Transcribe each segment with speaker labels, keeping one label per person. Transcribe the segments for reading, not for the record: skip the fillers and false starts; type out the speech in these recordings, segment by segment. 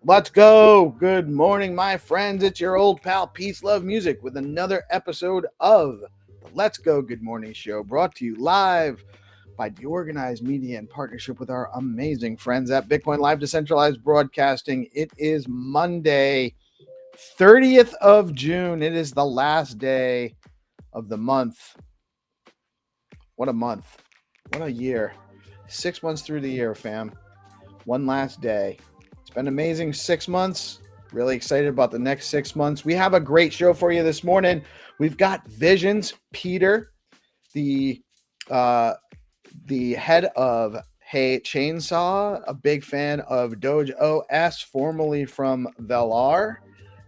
Speaker 1: Let's go. Good morning, my friends. It's your old pal PeaceLoveMusic with another episode of the Let's Go Good Morning Show, brought to you live by DeOrganized Media in partnership with our amazing friends at BitcoinLive Decentralized Broadcasting. It is Monday, 30th of June. It is the last day of the month. What a month. What a year. 6 months through the year, fam. One last day. It's been amazing 6 months. Really excited about the next 6 months. We have a great show for you this morning. We've got Visions, Peter, the head of Hey Chainsaw, a big fan of DogeOS, formerly from Velar.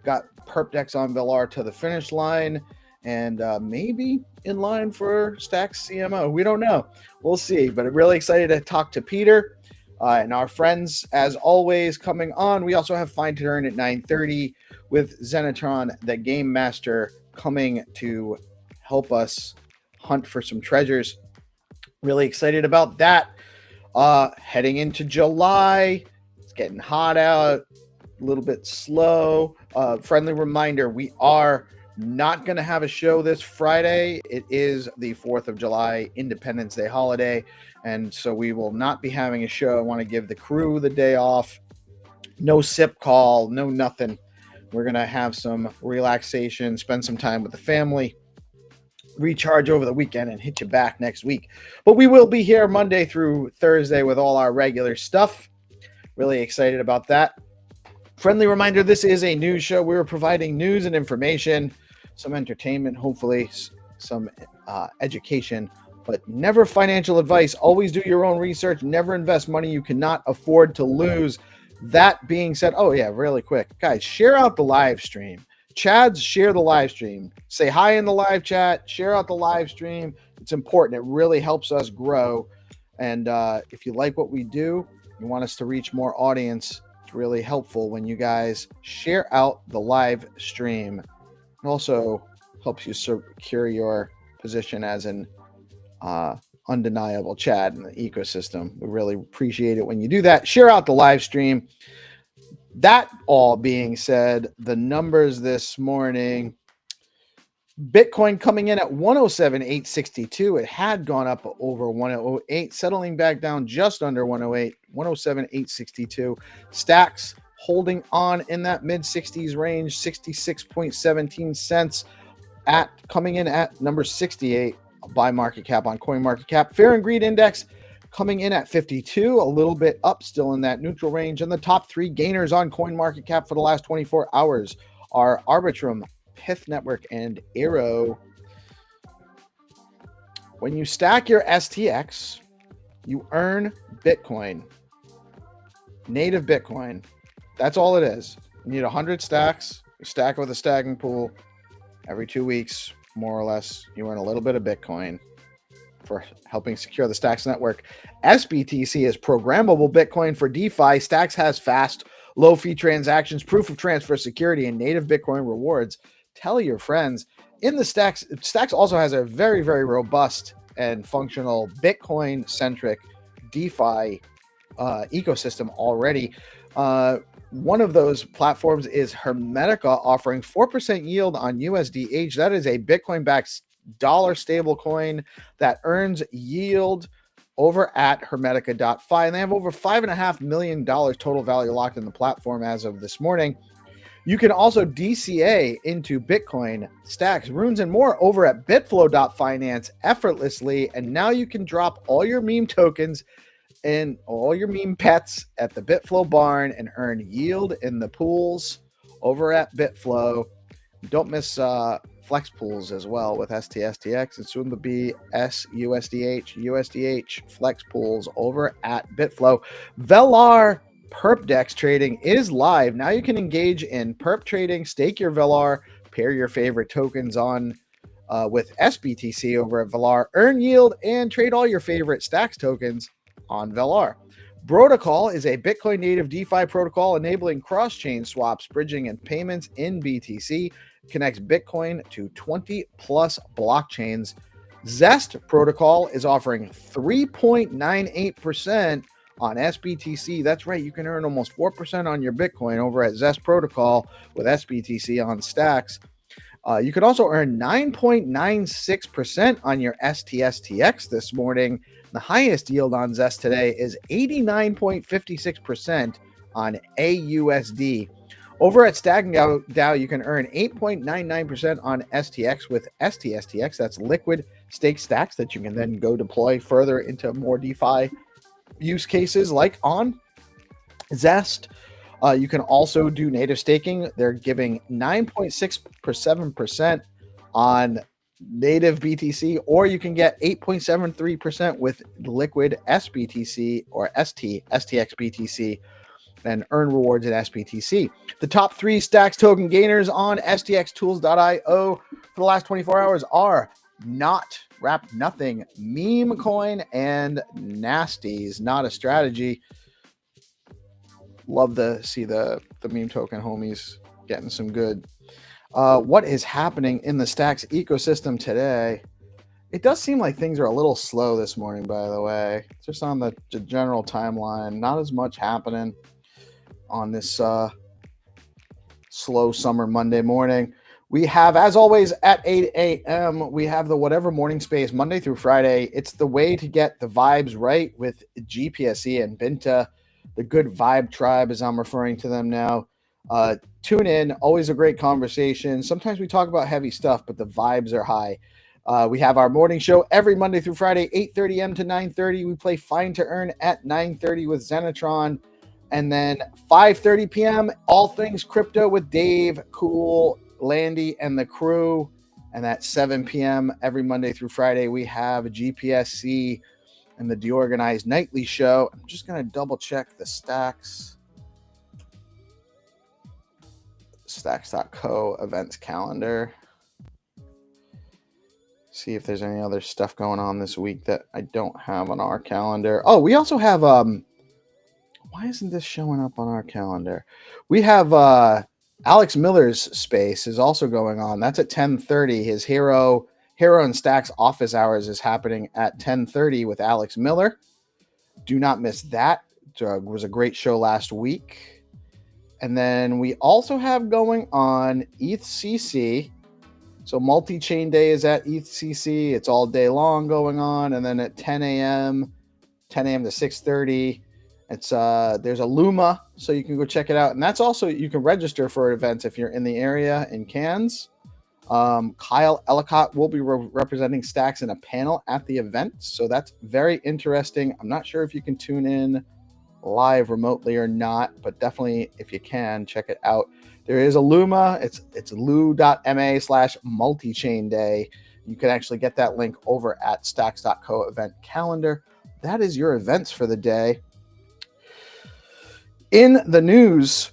Speaker 1: Got perp decks on Velar to the finish line, and maybe in line for Stacks CMO. We don't know. We'll see. But I'm really excited to talk to Peter. And our friends, as always, coming on. We also have Find2Earn at 9:30 with Xenitron, the game master, coming to help us hunt for some treasures. Really excited about that. Heading into July, it's getting hot out, a little bit slow. Friendly reminder, we are not going to have a show this Friday. It is the 4th of July, Independence Day holiday, and so we will not be having a show. I want to give the crew the day off. No sip call, no nothing. We're going to have some relaxation, spend some time with the family, recharge over the weekend, and hit you back next week. But we will be here Monday through Thursday with all our regular stuff. Really excited about that. Friendly reminder, this is a news show. We're providing news and information, some entertainment, hopefully some education, but never financial advice. Always do your own research. Never invest money you cannot afford to lose. That being said, oh yeah, really quick. Guys, share out the live stream. Chads, share the live stream. Say hi in the live chat. Share out the live stream. It's important. It really helps us grow. And if you like what we do, you want us to reach more audience, it's really helpful when you guys share out the live stream. It also helps you secure your position as an undeniable Chad in the ecosystem. We really appreciate it when you do that. Share out the live stream. That all being said, the numbers this morning, Bitcoin coming in at 107,862. It had gone up over 108, settling back down just under 108, 107,862. Stacks holding on in that mid 60s range, 66.17 cents, at coming in at number 68 by market cap on CoinMarketCap. Fear and Greed Index coming in at 52, a little bit up, still in that neutral range. And the top three gainers on CoinMarketCap for the last 24 hours are Arbitrum, Pith Network, and Arrow. When you stack your STX, you earn Bitcoin, native Bitcoin. That's all it is. You need 100 stacks. You stack with a stacking pool. Every 2 weeks, more or less, you earn a little bit of Bitcoin for helping secure the Stacks network. SBTC is programmable Bitcoin for DeFi. Stacks has fast, low-fee transactions, proof of transfer security, and native Bitcoin rewards. Tell your friends. In the Stacks also has a very, very robust and functional Bitcoin-centric DeFi ecosystem already. One of those platforms is Hermetica, offering 4% yield on USDH. That is a Bitcoin-backed dollar stablecoin that earns yield over at Hermetica.fi. And they have over $5.5 million total value locked in the platform as of this morning. You can also DCA into Bitcoin, Stacks, Runes, and more over at bitflow.finance effortlessly. And now you can drop all your meme tokens and all your meme pets at the Bitflow barn and earn yield in the pools over at Bitflow. Don't miss flex pools as well with STSTX and soon to be USDH flex pools over at Bitflow. Velar perp dex trading is live. Now you can engage in perp trading, stake your Velar, pair your favorite tokens on with SBTC over at Velar, earn yield, and trade all your favorite Stacks tokens on Velar. Protocol is a Bitcoin native DeFi protocol enabling cross-chain swaps, bridging, and payments in BTC. It connects Bitcoin to 20 plus blockchains. Zest protocol is offering 3.98% on SBTC. That's right, you can earn almost 4% on your Bitcoin over at Zest Protocol with SBTC on Stacks. You could also earn 9.96% on your STSTX this morning. The highest yield on Zest today is 89.56% on AUSD. Over at StackDAO, you can earn 8.99% on STX with STSTX. That's liquid stake stacks that you can then go deploy further into more DeFi use cases like on Zest. You can also do native staking. They're giving 9.67% on native BTC, or you can get 8.73% with liquid SBTC or STX BTC and earn rewards in SBTC. The top 3 Stacks token gainers on stxtools.io for the last 24 hours are Wrap Nothing, Meme Coin, and Nasties. Not a strategy. Love to see the meme token homies getting some good. What is happening in the Stacks ecosystem today? It does seem like things are a little slow this morning, by the way. Just on the general timeline, not as much happening on this slow summer Monday morning. We have, as always, at 8 a.m., we have the Whatever Morning Space Monday through Friday. It's the way to get the vibes right with GPSE and Binta, the Good Vibe Tribe, as I'm referring to them now. Tune in. Always a great conversation. Sometimes we talk about heavy stuff, but the vibes are high. We have our morning show every Monday through Friday, 8:30 a.m. to 9:30. We play Find2Earn at 9:30 with Xenitron. And then 5:30 p.m., all things crypto with Dave, Cool, Landy, and the crew. And at 7 p.m. every Monday through Friday, we have GPSC and the DeOrganized nightly show. I'm just going to double check the Stacks.co events calendar. See if there's any other stuff going on this week that I don't have on our calendar. Oh, we also have why isn't this showing up on our calendar? We have Alex Miller's space is also going on. That's at 10:30. His Hero and Stacks office hours is happening at 10:30 with Alex Miller. Do not miss that. It was a great show last week. And then we also have going on ETHCC. So multi-chain day is at ETHCC. It's all day long going on. And then at 10 a.m. to 6:30, there's a Luma, so you can go check it out. And that's also, you can register for events if you're in the area in Cairns. Kyle Ellicott will be representing Stacks in a panel at the event, so that's very interesting. I'm not sure if you can tune in live remotely or not, but definitely if you can, check it out. There is a Luma. It's lu.ma/multichain day. You can actually get that link over at stacks.co event calendar. That is your events for the day. In the news,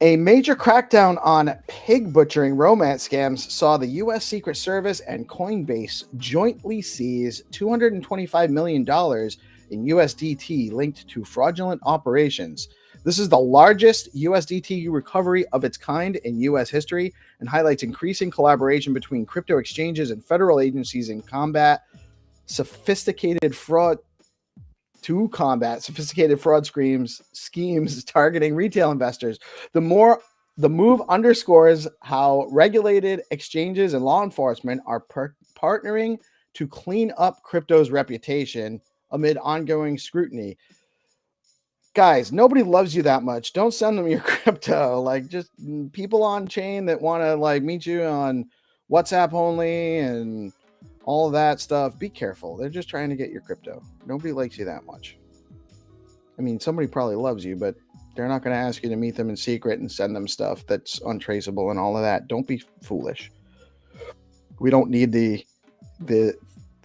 Speaker 1: a major crackdown on pig butchering romance scams saw the U.S. Secret Service and Coinbase jointly seize $225 million in USDT linked to fraudulent operations. This is the largest USDT recovery of its kind in U.S. history and highlights increasing collaboration between crypto exchanges and federal agencies in sophisticated fraud schemes targeting retail investors. The move underscores how regulated exchanges and law enforcement are partnering to clean up crypto's reputation amid ongoing scrutiny. Guys, nobody loves you that much. Don't send them your crypto. Like, just people on chain that want to meet you on WhatsApp only and all of that stuff. Be careful. They're just trying to get your crypto. Nobody likes you that much. I mean, somebody probably loves you, but they're not going to ask you to meet them in secret and send them stuff that's untraceable and all of that. Don't be foolish. We don't need the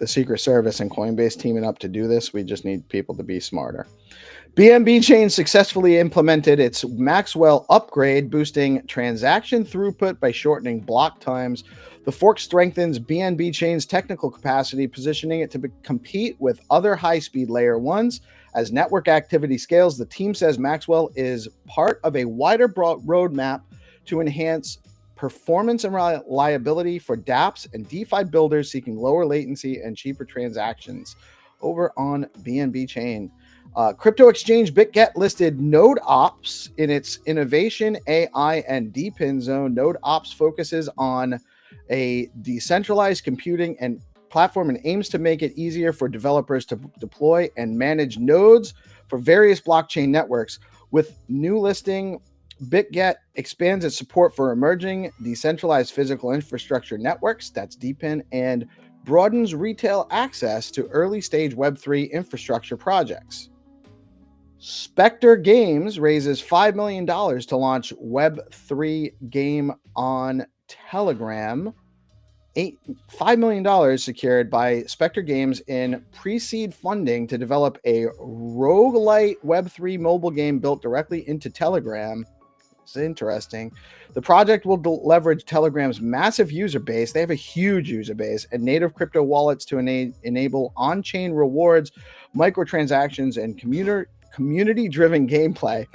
Speaker 1: Secret Service and Coinbase teaming up to do this. We just need people to be smarter. BNB chain successfully implemented its Maxwell upgrade, boosting transaction throughput by shortening block times. The fork strengthens BNB chain's technical capacity, positioning it to compete with other high-speed layer ones. As network activity scales, the team says Maxwell is part of a wider roadmap to enhance performance and reliability for dApps and DeFi builders seeking lower latency and cheaper transactions over on BNB chain. Crypto exchange BitGet listed NodeOps in its innovation, AI, and DePIN zone. NodeOps focuses on a decentralized computing and platform and aims to make it easier for developers to deploy and manage nodes for various blockchain networks. With new listing, BitGet expands its support for emerging decentralized physical infrastructure networks, that's DePIN, and broadens retail access to early-stage Web3 infrastructure projects. Spekter Games raises $5 million to launch Web3 game on Telegram. $5 million secured by Spekter Games in pre-seed funding to develop a roguelite Web3 mobile game built directly into Telegram. It's interesting. The project will leverage Telegram's massive user base. They have a huge user base and native crypto wallets to enable on-chain rewards, microtransactions, and community-driven gameplay.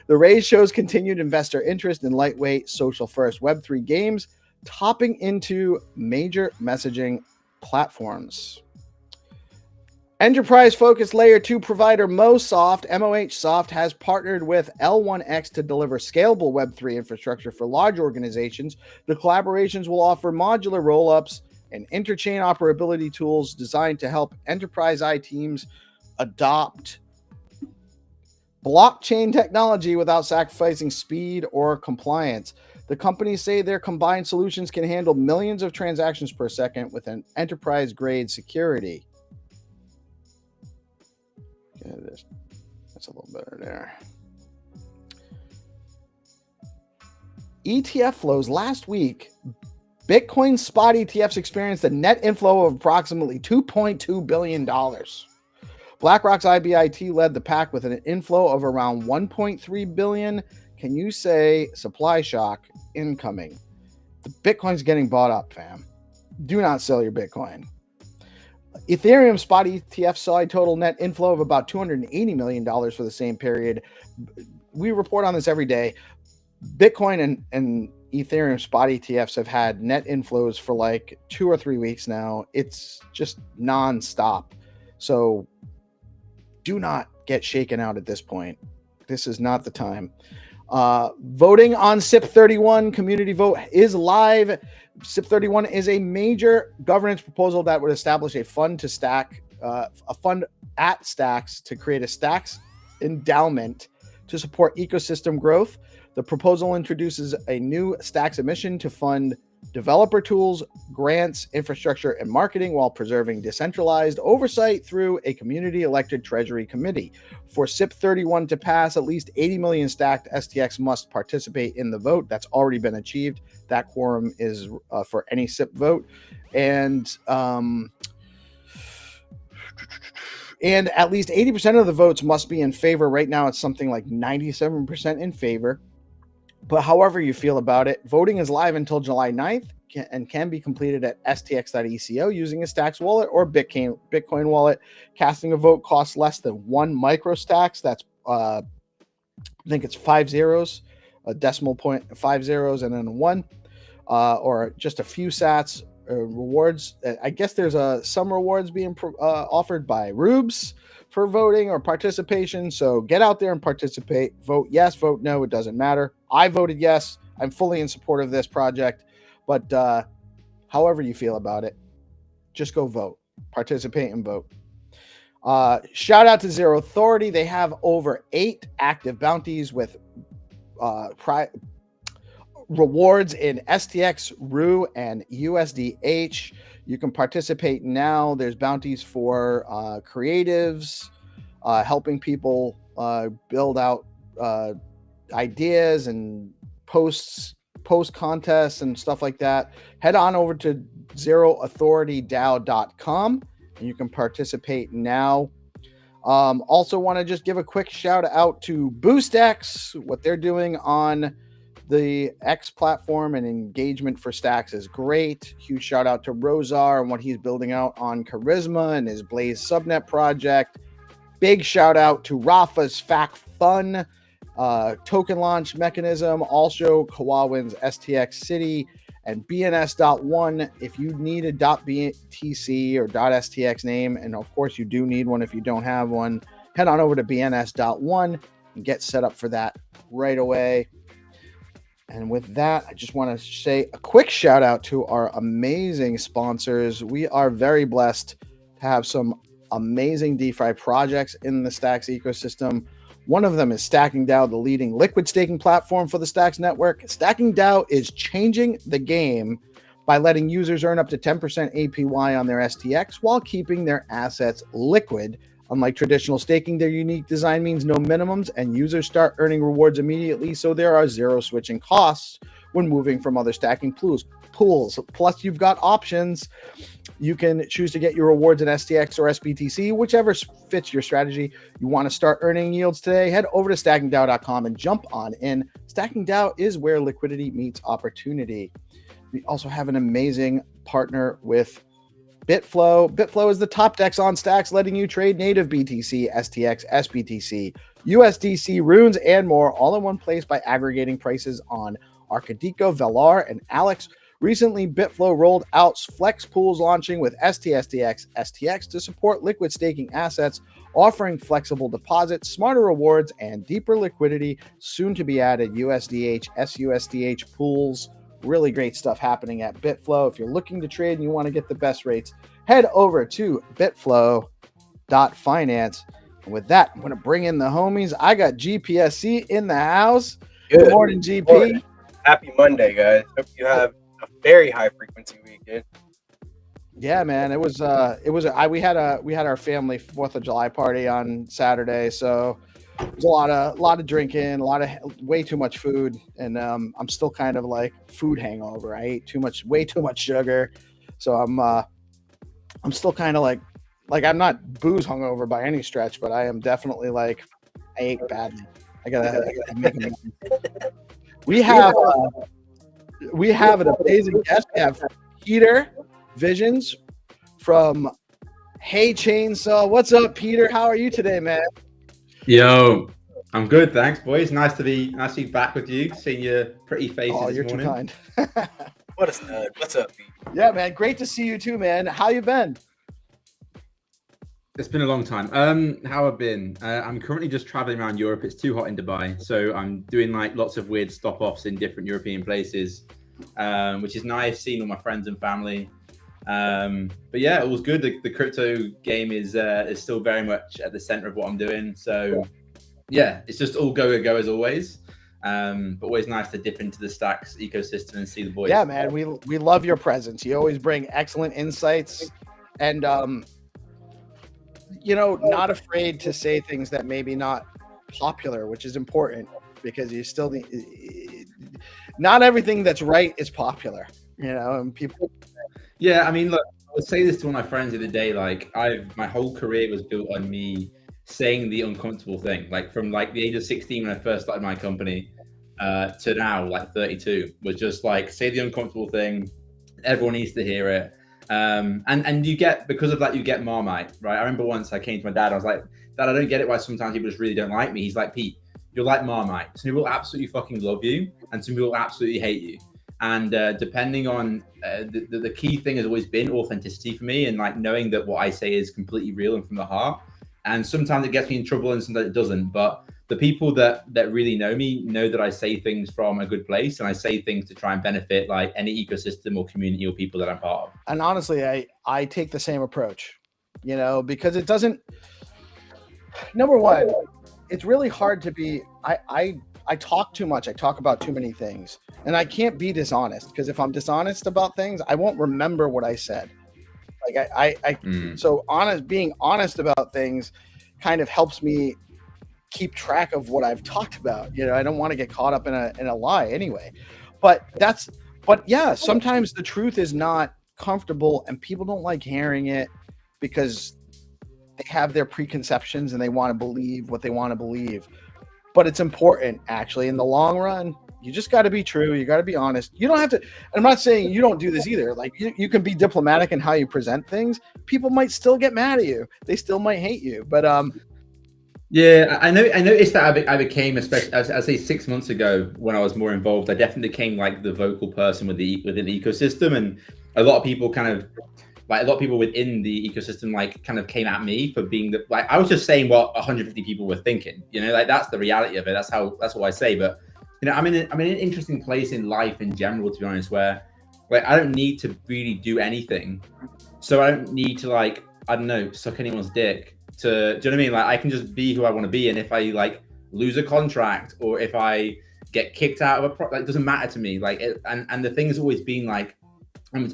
Speaker 1: The raise shows continued investor interest in lightweight, social-first Web3 games, topping into major messaging platforms. Enterprise-focused Layer 2 provider MoHsoft has partnered with L1X to deliver scalable Web3 infrastructure for large organizations. The collaborations will offer modular rollups and interchain operability tools designed to help enterprise IT teams adopt blockchain technology without sacrificing speed or compliance. The companies say their combined solutions can handle millions of transactions per second with an enterprise-grade security. That's a little better there. ETF flows last week. Bitcoin spot ETFs experienced a net inflow of approximately $2.2 billion. BlackRock's IBIT led the pack with an inflow of around $1.3 billion. Can you say supply shock incoming? The Bitcoin's getting bought up, fam. Do not sell your Bitcoin. Ethereum spot ETF saw a total net inflow of about $280 million for the same period. We report on this every day. Bitcoin and Ethereum spot ETFs have had net inflows for like 2 or 3 weeks now. It's just nonstop. So do not get shaken out at this point. This is not the time. Voting on SIP31 community vote is live. SIP31 is a major governance proposal that would establish a fund at Stacks to create a Stacks endowment to support ecosystem growth. The proposal introduces a new Stacks emission to fund developer tools, grants, infrastructure, and marketing while preserving decentralized oversight through a community-elected treasury committee. For SIP31 to pass, at least 80 million stacked STX must participate in the vote. That's already been achieved. That quorum is for any SIP vote. And at least 80% of the votes must be in favor. Right now, it's something like 97% in favor. But however you feel about it, voting is live until July 9th and can be completed at stx.eco using a Stacks wallet or Bitcoin wallet. Casting a vote costs less than 1 microstacks. That's, I think it's 5 zeros, a decimal point, 5 zeros, and then a 1, or just a few sats. Rewards. I guess there's some rewards being offered by Rubes for voting or participation. So get out there and participate. Vote yes, vote no. It doesn't matter. I voted yes. I'm fully in support of this project. But however you feel about it, just go vote. Participate and vote. Shout out to Zero Authority. They have over 8 active bounties with rewards in STX, RU, and USDH. You can participate now. There's bounties for creatives, helping people build out ideas and post contests and stuff like that. Head on over to zeroauthoritydao.com and you can participate now. Also want to just give a quick shout out to BoostX. What they're doing on the X platform and engagement for Stacks is great. Huge shout out to Rosar and what he's building out on Charisma and his Blaze subnet project. Big shout out to Rafa's Fact Fun token launch mechanism. Also, Kawawin's STX City and BNS.1. If you need a .btc or .stx name, and of course you do need one if you don't have one, head on over to bns.one and get set up for that right away. And with that, I just want to say a quick shout out to our amazing sponsors. We are very blessed to have some amazing DeFi projects in the Stacks ecosystem. One of them is Stacking DAO, the leading liquid staking platform for the Stacks network. Stacking DAO is changing the game by letting users earn up to 10% APY on their STX while keeping their assets liquid. Unlike traditional staking, their unique design means no minimums, and users start earning rewards immediately, so there are zero switching costs when moving from other stacking pools. Plus, you've got options. You can choose to get your rewards in STX or SBTC, whichever fits your strategy. You want to start earning yields today? Head over to stackingdao.com and jump on in. Stacking DAO is where liquidity meets opportunity. We also have an amazing partner with BitFlow. BitFlow is the top DEX on Stacks, letting you trade native BTC, STX, SBTC, USDC, runes, and more, all in one place by aggregating prices on Arcadico, Velar, and Alex. Recently, BitFlow rolled out Flex pools, launching with STSTX, STX to support liquid staking assets, offering flexible deposits, smarter rewards, and deeper liquidity. Soon to be added USDH, SUSDH pools. Really great stuff happening at BitFlow. If you're looking to trade and you want to get the best rates, head over to bitflow.finance. And with that, I'm going to bring in the homies. I got GPSC in the house. Good morning, GP.
Speaker 2: Morning. Happy Monday, guys. Hope you have a very high frequency weekend.
Speaker 1: Yeah, man. We had our family 4th of July party on Saturday, so it was a lot of drinking, way too much food, and I'm still kind of like food hangover. I ate way too much sugar, so I'm still kind of like I'm not booze hungover by any stretch, but I am definitely like I ate badly. I gotta make a move. We have an amazing guest. We have Peter Visions from Hey Chainsaw. What's up, Peter? How are you today, man?
Speaker 3: Yo, I'm good, thanks, boys. Nice to be back with you. Seeing your pretty faces this morning.
Speaker 1: You're too kind.
Speaker 2: What a stud. What's up, Pete?
Speaker 1: Yeah, man. Great to see you too, man. How you been?
Speaker 3: It's been a long time. How I've been? I'm currently just traveling around Europe. It's too hot in Dubai, so I'm doing like lots of weird stop-offs in different European places, which is nice. Seeing all my friends and family. But yeah, it was good. The crypto game is still very much at the center of what I'm doing. So yeah, it's just all go as always. But always nice to dip into the Stacks ecosystem and see the boys.
Speaker 1: Yeah, man, we love your presence. You always bring excellent insights, and not afraid to say things that maybe not popular, which is important because you still need. Not everything that's right is popular, and people.
Speaker 3: Yeah, I mean, look, I would say this to one of my friends the other day. Like, my whole career was built on me saying the uncomfortable thing. Like, from like the age of 16 when I first started my company to now, like 32, was just like say the uncomfortable thing. Everyone needs to hear it. And you get, because of that, you get Marmite, right? I remember once I came to my dad. I was like, Dad, I don't get it why sometimes people just really don't like me. He's like, Pete, you're like Marmite. Some people absolutely fucking love you, and some people absolutely hate you. And depending on the key thing has always been authenticity for me, and like knowing that what I say is completely real and from the heart. And sometimes it gets me in trouble and sometimes it doesn't. But the people that really know me know that I say things from a good place, and I say things to try and benefit like any ecosystem or community or people that I'm part of.
Speaker 1: And honestly, I take the same approach, because it doesn't. Number one, it's really hard to be. I talk too much. I talk about too many things, and I can't be dishonest, because if I'm dishonest about things, I won't remember what I said. Like So being honest about things kind of helps me keep track of what I've talked about. I don't want to get caught up in a lie anyway. But yeah, sometimes the truth is not comfortable, and people don't like hearing it because they have their preconceptions and they want to believe what they want to believe. But it's important, actually, in the long run. You just got to be true. You got to be honest. You don't have to. I'm not saying you don't do this either. Like you can be diplomatic in how you present things. People might still get mad at you. They still might hate you. But
Speaker 3: yeah, I noticed that I became, especially I say 6 months ago when I was more involved, I definitely became like the vocal person within the ecosystem, and a lot of people kind of like a lot of people within the ecosystem like kind of came at me for being the, like, I was just saying what 150 people were thinking, you know, like that's the reality of it. That's what I say. But you know, I'm in an interesting place in life in general, to be honest, where like I don't need to really do anything. So I don't need to, like, I don't know, suck anyone's dick to, do you know what I mean? Like I can just be who I want to be. And if I like lose a contract or if I get kicked out of a like, it doesn't matter to me. Like and the thing has always been like,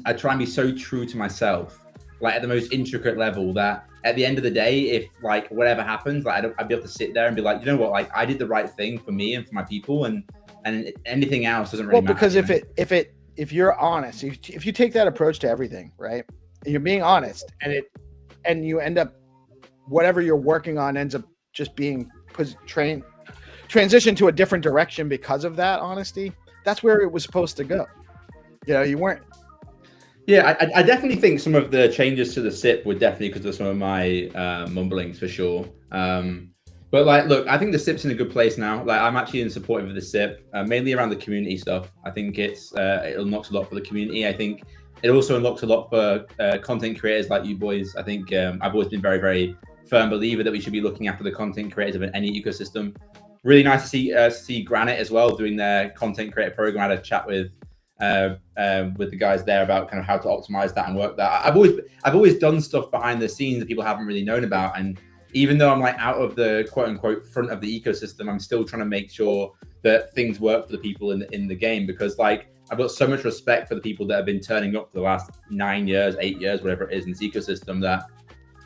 Speaker 3: I try and be so true to myself, like at the most intricate level, that at the end of the day, if like whatever happens, like I'd be able to sit there and be like, you know what, like I did the right thing for me and for my people, and anything else doesn't really matter.
Speaker 1: Because if you're honest, if you take that approach to everything, right, and you're being honest, and you end up, whatever you're working on ends up just being transitioned to a different direction because of that honesty. That's where it was supposed to go. You know, you weren't.
Speaker 3: Yeah, I definitely think some of the changes to the SIP were definitely because of some of my mumblings, for sure. But like, look, I think the SIP's in a good place now. Like, I'm actually in support of the SIP, mainly around the community stuff. I think it unlocks a lot for the community. I think it also unlocks a lot for content creators like you boys. I think I've always been very, very firm believer that we should be looking after the content creators of any ecosystem. Really nice to see Granite as well doing their content creator program. I had a chat with the guys there about kind of how to optimize that and work that. I've always done stuff behind the scenes that people haven't really known about, and even though I'm like out of the quote unquote front of the ecosystem, I'm still trying to make sure that things work for the people in the game, because like I've got so much respect for the people that have been turning up for the last 9 years, 8 years, whatever it is in this ecosystem, that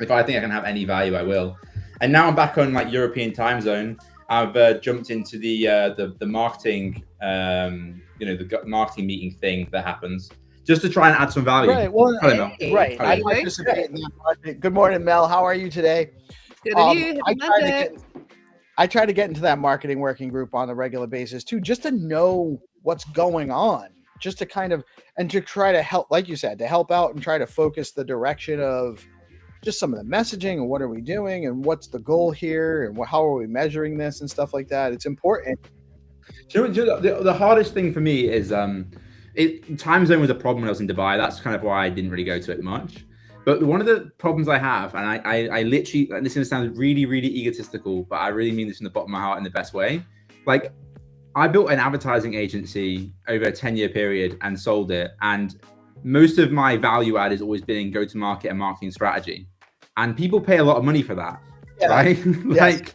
Speaker 3: if I think I can have any value, I will. And now I'm back on like European time zone. I've jumped into the marketing, the marketing meeting thing that happens, just to try and add some value.
Speaker 1: Right. Well,
Speaker 3: I don't know.
Speaker 1: Right. I participate in that market. Good morning, Mel. How are you today?
Speaker 4: Good and you.
Speaker 1: I try to get into that marketing working group on a regular basis too, just to know what's going on, just to kind of, and to try to help, like you said, to help out and try to focus the direction of just some of the messaging and what are we doing and what's the goal here and how are we measuring this and stuff like that. It's important.
Speaker 3: The hardest thing for me is time zone was a problem when I was in Dubai. That's kind of why I didn't really go to it much. But one of the problems I have, and I literally, and this is going to sound really, really egotistical, but I really mean this from the bottom of my heart in the best way. Like, I built an advertising agency over a 10-year period and sold it. And most of my value add has always been in go-to-market and marketing strategy. And people pay a lot of money for that, right? Like,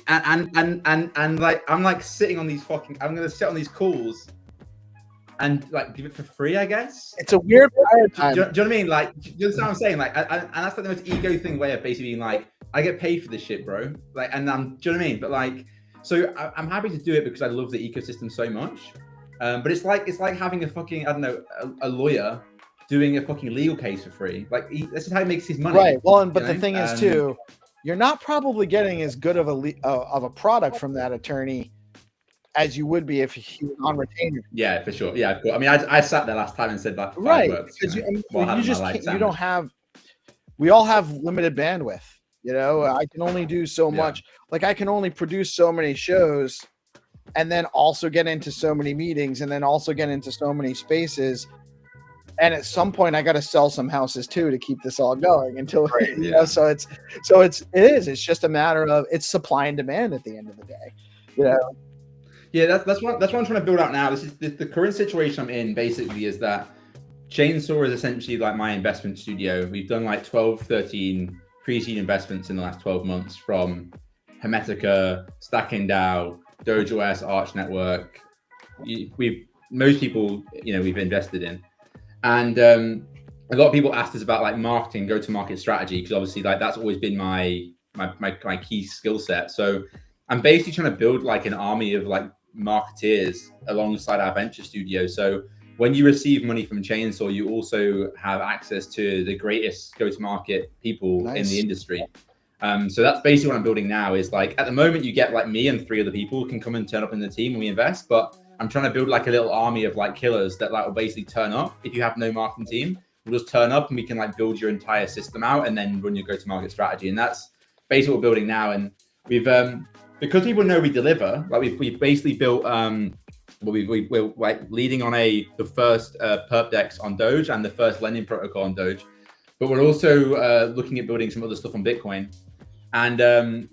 Speaker 3: and like, I'm like sitting on these I'm going to sit on these calls and like give it for free, I guess.
Speaker 1: It's a weird
Speaker 3: time. Do you know what I mean? Like, you understand what I'm saying? Like, and that's like the most ego thing way of basically being like, I get paid for this shit, bro. Like, and do you know what I mean? But like, so I'm happy to do it because I love the ecosystem so much. But it's like having a fucking, I don't know, a lawyer doing a fucking legal case for free. Like, this is how he makes his money.
Speaker 1: Right. Well, but the thing is too, you're not probably getting as good of a product from that attorney as you would be if he was on retainer.
Speaker 3: Yeah, for sure. Yeah, I mean, I sat there last time and said that.
Speaker 1: Right. Because you just can't, you don't have. We all have limited bandwidth. You know, I can only do so much. Like, I can only produce so many shows, and then also get into so many meetings, and then also get into so many spaces. And at some point, I got to sell some houses too to keep this all going until you know. So it is. It's just a matter of it's supply and demand at the end of the day. You know.
Speaker 3: Yeah, that's what I'm trying to build out now. This is the current situation I'm in. Basically, is that Chainsaw is essentially like my investment studio. We've done like 12, 13 pre-seed investments in the last 12 months from Hermetica, Stacking DAO, DogeOS, Arch Network. Most people, we've invested in, and a lot of people asked us about like marketing, go-to-market strategy, because obviously like that's always been my key skill set. So I'm basically trying to build like an army of like marketeers alongside our venture studio. So when you receive money from Chainsaw, you also have access to the greatest go-to-market people in the industry. So that's basically what I'm building now. Is like at the moment you get like me and 3 other people who can come and turn up in the team and we invest, but I'm trying to build like a little army of like killers that like will basically turn up. If you have no marketing team, we'll just turn up and we can like build your entire system out and then run your go-to-market strategy. And that's basically what we're building now. And we've because people know we deliver, like we've basically built we're like leading on the first perp dex on Doge and the first lending protocol on Doge. but we're also looking at building some other stuff on Bitcoin. And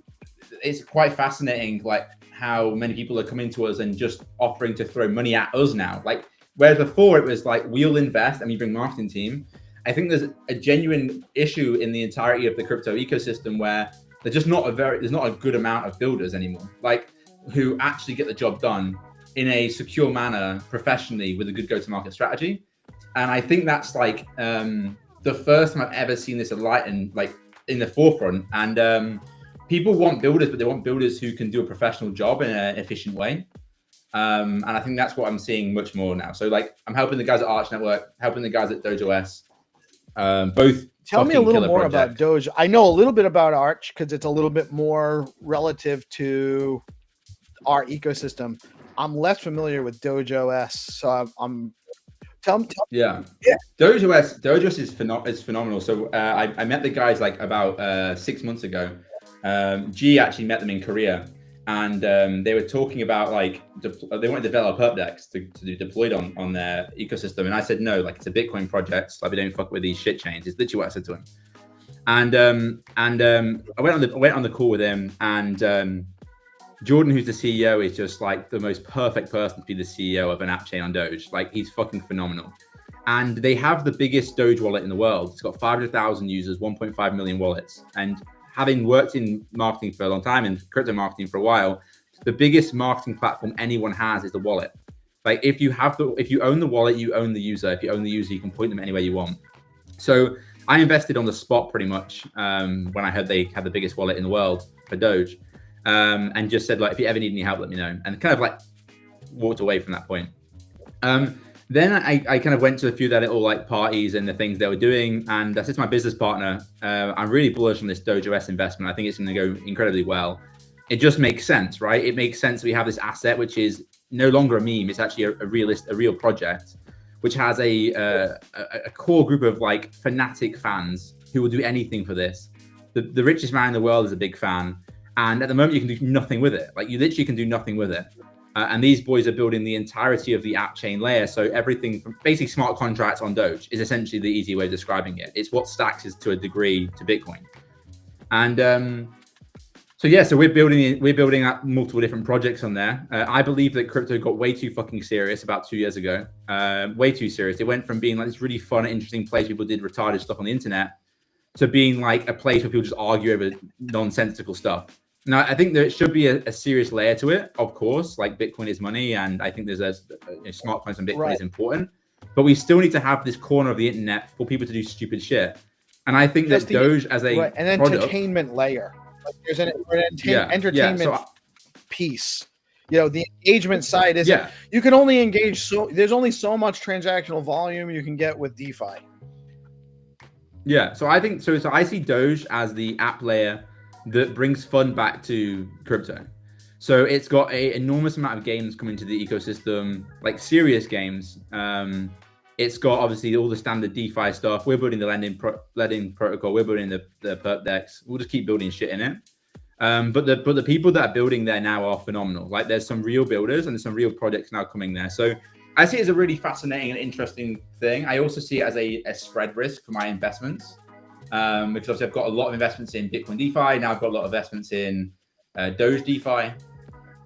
Speaker 3: it's quite fascinating, like how many people are coming to us and just offering to throw money at us now. Like, whereas before it was like, we'll invest and we bring marketing team. I think there's a genuine issue in the entirety of the crypto ecosystem where there's just there's not a good amount of builders anymore, like who actually get the job done in a secure manner, professionally, with a good go-to-market strategy. And I think that's like the first time I've ever seen this in the forefront. And people want builders, but they want builders who can do a professional job in an efficient way. And I think that's what I'm seeing much more now. So like, I'm helping the guys at Arch Network, helping the guys at DogeOS. Both.
Speaker 1: Tell me a little more about Doge. I know a little bit about Arch because it's a little bit more relative to our ecosystem. I'm less familiar with DogeOS, so I'm. Tell me.
Speaker 3: Yeah. DogeOS is phenomenal. So I met the guys like about 6 months ago. G actually met them in Korea, and they were talking about like they want to develop perpdex to do deployed on their ecosystem. And I said no, like it's a Bitcoin project, so we don't fuck with these shit chains. It's literally what I said to him. And I went on the call with him, and Jordan, who's the CEO, is just like the most perfect person to be the CEO of an app chain on Doge. Like, he's fucking phenomenal. And they have the biggest Doge wallet in the world. It's got 500,000 users, 1.5 million wallets. And having worked in marketing for a long time and crypto marketing for a while, the biggest marketing platform anyone has is the wallet. Like, if you own the wallet, you own the user. If you own the user, you can point them anywhere you want. So I invested on the spot pretty much when I heard they had the biggest wallet in the world for Doge. And just said, like, if you ever need any help, let me know. And kind of like walked away from that point. Then I kind of went to a few of their little like parties and the things they were doing. And I said to my business partner, I'm really bullish on this DogeOS investment. I think it's going to go incredibly well. It just makes sense, right? It makes sense. We have this asset, which is no longer a meme. It's actually a real project, which has a core group of like fanatic fans who will do anything for this. The richest man in the world is a big fan. And at the moment, you can do nothing with it. Like, you literally can do nothing with it. And these boys are building the entirety of the app chain layer. So everything from basically smart contracts on Doge is essentially the easy way of describing it. It's what stacks is to a degree to Bitcoin. And so we're building out multiple different projects on there. I believe that crypto got way too fucking serious about 2 years ago. Way too serious. It went from being like this really fun, interesting place people did retarded stuff on the internet to being like a place where people just argue over nonsensical stuff. Now, I think there should be a serious layer to it, of course, like Bitcoin is money. And I think there's smart contracts on Bitcoin is important. But we still need to have this corner of the internet for people to do stupid shit. And I think that Doge as an
Speaker 1: entertainment layer. Like, there's an entertainment piece. You know, the engagement side is you can only engage there's only so much transactional volume you can get with DeFi.
Speaker 3: Yeah, so I think so I see Doge as the app layer that brings fun back to crypto. So it's got an enormous amount of games coming to the ecosystem, like serious games. It's got obviously all the standard DeFi stuff. We're building the lending protocol. We're building the perpdex. We'll just keep building shit in it. But the people that are building there now are phenomenal. Like, there's some real builders and there's some real projects now coming there. So I see it as a really fascinating and interesting thing. I also see it as a spread risk for my investments. Because obviously I've got a lot of investments in Bitcoin DeFi. Now I've got a lot of investments in Doge DeFi.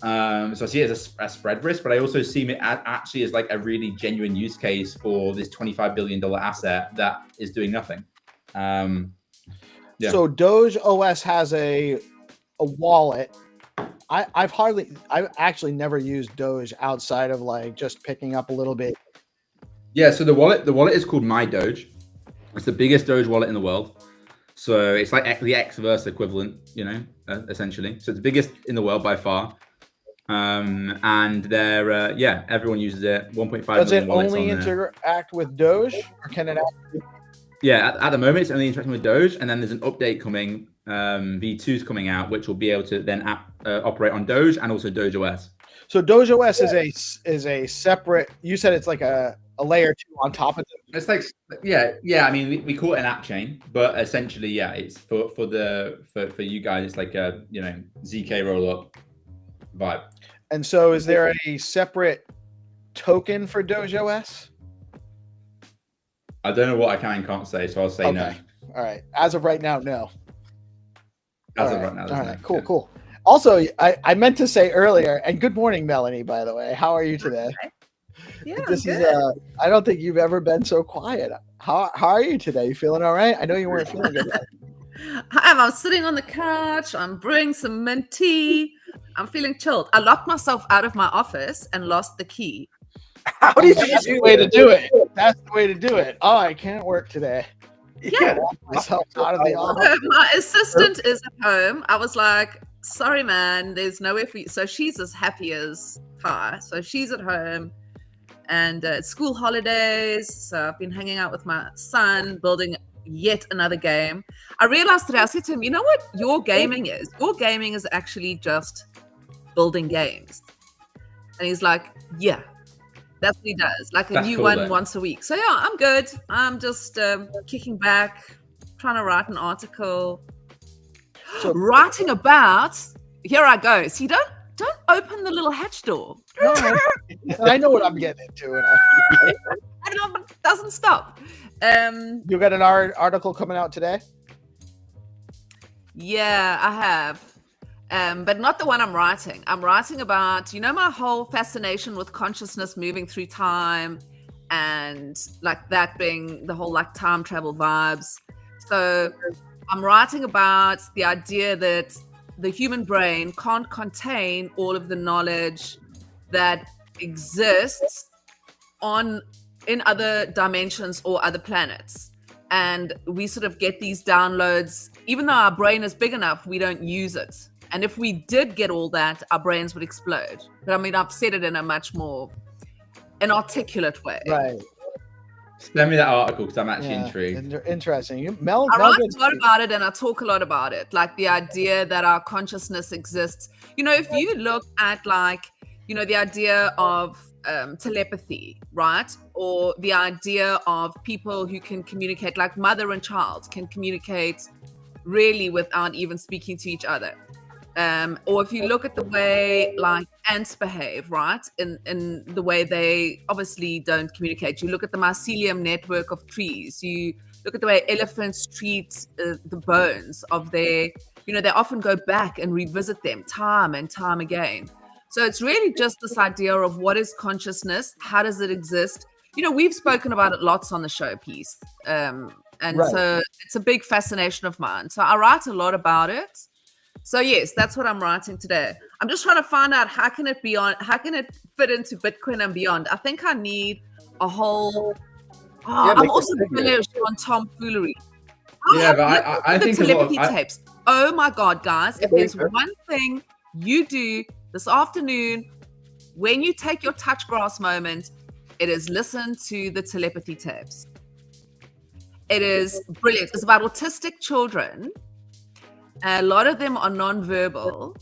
Speaker 3: So I see it as a spread risk, but I also see it actually as like a really genuine use case for this $25 billion asset that is doing nothing.
Speaker 1: So Doge OS has a wallet. I've actually never used Doge outside of like just picking up a little bit.
Speaker 3: Yeah, so the wallet is called My Doge. It's the biggest Doge wallet in the world. So it's like the Xverse equivalent, essentially. So it's the biggest in the world by far. And they're, everyone uses it. 1.5 million wallets. Does it only
Speaker 1: interact with Doge, or can it actually?
Speaker 3: Yeah, at the moment, it's only interacting with Doge. And then there's an update coming, V2 is coming out, which will be able to then operate on Doge and also Doge OS.
Speaker 1: So Doge OS is a separate, you said it's like a layer 2 on top of it.
Speaker 3: It's like, I mean, we call it an app chain, but essentially, it's for you guys, it's like a, ZK rollup vibe.
Speaker 1: And so is there a separate token for Doge OS?
Speaker 3: I don't know what I can and can't say, so I'll say no.
Speaker 1: All right. As of right now, no.
Speaker 3: As of right now.
Speaker 1: All
Speaker 3: there's
Speaker 1: right.
Speaker 3: no-
Speaker 1: Cool.
Speaker 3: yeah.
Speaker 1: Cool. Also, I meant to say earlier, and good morning, Melanie. By the way, how are you today?
Speaker 4: Yeah,
Speaker 1: This
Speaker 4: I'm
Speaker 1: is
Speaker 4: good.
Speaker 1: I don't think you've ever been so quiet. How are you today? You feeling all right? I know you weren't feeling good.
Speaker 4: I'm sitting on the couch. I'm brewing some mint tea. I'm feeling chilled. I locked myself out of my office and lost the key.
Speaker 2: How did you
Speaker 1: That's the
Speaker 2: do
Speaker 1: way to
Speaker 2: that?
Speaker 1: do it. That's the way to do it. Oh, I can't work today.
Speaker 2: Yeah.
Speaker 1: Myself out of the
Speaker 4: So
Speaker 1: office.
Speaker 4: my assistant is at home. I was like, sorry, man, there's nowhere for you. So she's as happy as pie. So she's at home and it's school holidays. So I've been hanging out with my son, building yet another game. I realized today, I said to him, you know what your gaming is? Your gaming is actually just building games. And he's like, yeah. That's what he does, like a
Speaker 3: That's
Speaker 4: new
Speaker 3: cool,
Speaker 4: one
Speaker 3: though.
Speaker 4: once a week. So yeah, I'm good. I'm just kicking back, trying to write an article,
Speaker 1: So-
Speaker 4: writing about. Here I go. See, don't open the little hatch door.
Speaker 1: No, I know what I'm getting into. And
Speaker 4: I don't know, but it doesn't stop.
Speaker 1: you got an article coming out today?
Speaker 4: Yeah, I have. But not the one I'm writing. I'm writing about, my whole fascination with consciousness moving through time and like that being the whole like time travel vibes. So I'm writing about the idea that the human brain can't contain all of the knowledge that exists in other dimensions or other planets. And we sort of get these downloads, even though our brain is big enough, we don't use it. And if we did get all that, our brains would explode. But I mean, I've said it in a much more an articulate way.
Speaker 1: Right.
Speaker 3: Send me that article because I'm actually intrigued.
Speaker 1: Interesting. Mel
Speaker 4: I write
Speaker 1: gets-
Speaker 4: a lot about it and I talk a lot about it. Like the idea that our consciousness exists. If you look at the idea of telepathy, right? Or the idea of people who can communicate, like mother and child can communicate really without even speaking to each other. Or if you look at the way like ants behave, right? In the way they obviously don't communicate. You look at the mycelium network of trees. You look at the way elephants treat the bones of their, they often go back and revisit them time and time again. So it's really just this idea of what is consciousness? How does it exist? We've spoken about it lots on the show piece. And
Speaker 1: Right.
Speaker 4: so it's a big fascination of mine. So I write a lot about it. So yes, that's what I'm writing today. I'm just trying to find out how can it fit into Bitcoin and beyond. I think I need a whole. I'm also bullish on tomfoolery.
Speaker 3: Yeah, but I
Speaker 4: the
Speaker 3: think a lot
Speaker 4: telepathy
Speaker 3: of,
Speaker 4: tapes. Oh my God, guys! If there's one thing you do this afternoon when you take your touch grass moment, it is listen to the telepathy tapes. It is brilliant. It's about autistic children. A lot of them are non-verbal,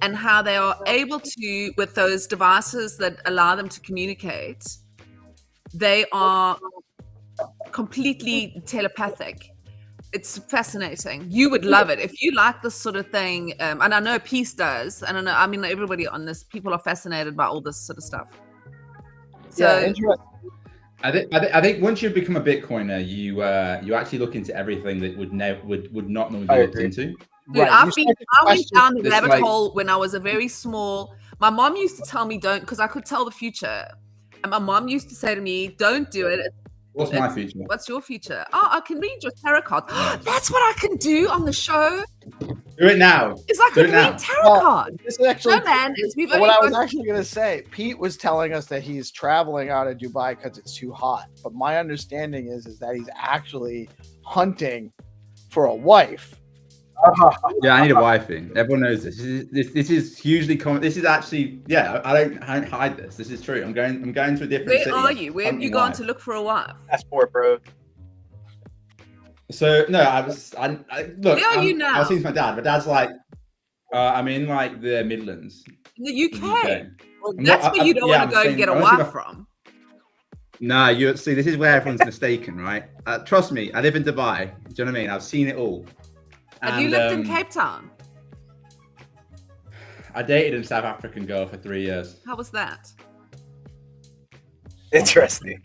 Speaker 4: and how they are able to, with those devices that allow them to communicate, they are completely telepathic. It's fascinating. You would love it if you like this sort of thing. And I know Peace does. And I mean, everybody on this, people are fascinated by all this sort of stuff. So
Speaker 1: Yeah, interesting.
Speaker 3: I think once you become a Bitcoiner, you actually look into everything that would not normally be looked into.
Speaker 4: Dude,
Speaker 1: Right,
Speaker 4: I
Speaker 1: you
Speaker 4: went down the
Speaker 3: It's
Speaker 4: rabbit
Speaker 3: like-
Speaker 4: hole when I was a very small. My mom used to tell me don't, because I could tell the future. And my mom used to say to me, don't do it.
Speaker 3: What's my future?
Speaker 4: What's your future? Oh, I can read your tarot card. That's what I can do on the show.
Speaker 3: Do it now.
Speaker 4: Is I
Speaker 3: Do
Speaker 4: can
Speaker 3: it now.
Speaker 4: read tarot cards.
Speaker 1: This is actually
Speaker 4: No, man, we've
Speaker 1: what
Speaker 4: only
Speaker 1: I was
Speaker 4: got-
Speaker 1: actually going to say. Pete was telling us that he's traveling out of Dubai because it's too hot. But my understanding is that he's actually hunting for a wife.
Speaker 3: Yeah, I need a wifey. Everyone knows this. This is hugely common. This is actually, yeah. I don't hide this. This is true. I'm going to a different
Speaker 4: Where
Speaker 3: city.
Speaker 4: are you? Where have you
Speaker 3: hunting
Speaker 4: gone
Speaker 3: wife.
Speaker 4: to look for a wife?
Speaker 2: Passport, bro.
Speaker 3: So no, look.
Speaker 4: Where are you
Speaker 3: I
Speaker 4: now?
Speaker 3: was speaking to my dad. My dad's like, I'm in like the Midlands.
Speaker 4: In the UK. Well,
Speaker 3: I'm
Speaker 4: that's
Speaker 3: not-
Speaker 4: where you don't
Speaker 3: yeah,
Speaker 4: want
Speaker 3: I'm
Speaker 4: to go and
Speaker 3: saying-
Speaker 4: get a
Speaker 3: I wanna see
Speaker 4: wife
Speaker 3: my-
Speaker 4: from.
Speaker 3: No, you see, this is where everyone's mistaken, right? Trust me, I live in Dubai. Do you know what I mean? I've seen it all.
Speaker 4: Have you lived in Cape Town?
Speaker 3: I dated a South African girl for 3 years.
Speaker 4: How was that?
Speaker 2: Interesting.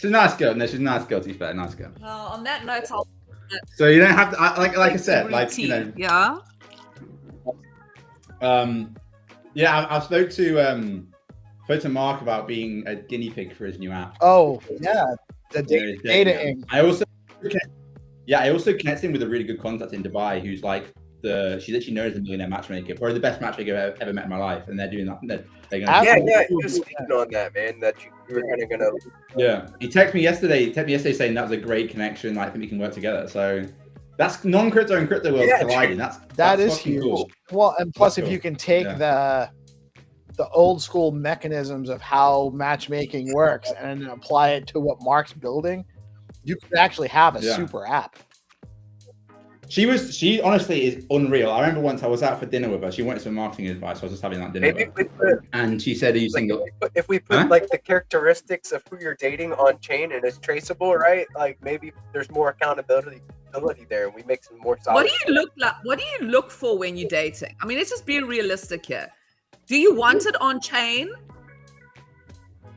Speaker 3: She's a nice girl. No, she's a nice girl. To be fair, nice girl.
Speaker 4: Well, on that note, I'll.
Speaker 3: So you don't have to, like I said, like you know.
Speaker 4: Yeah.
Speaker 3: Yeah, I spoke to Mark about being a guinea pig for his new app.
Speaker 1: Oh yeah, the data inc.
Speaker 3: I also connected him with a really good contact in Dubai who's like she literally knows the millionaire matchmaker, probably the best matchmaker I've ever met in my life, and they're doing that. They're
Speaker 2: gonna you were speaking on that, man. That you were gonna.
Speaker 3: Yeah, he texted me yesterday. Saying that was a great connection. I think we can work together. So that's non-crypto and crypto world colliding. That
Speaker 1: is huge. Cool. Well, and plus, if you can take the old school mechanisms of how matchmaking works and then apply it to what Mark's building, you could actually have a super app.
Speaker 3: She honestly is unreal. I remember once I was out for dinner with her. She wanted some marketing advice. I was just having that dinner with her. And she said,
Speaker 2: if we put like the characteristics of who you're dating on chain and it's traceable, right? Like maybe there's more accountability there, and we make some more solid.
Speaker 4: What do you look for when you're dating? I mean, let's just be realistic here. Do you want it on chain?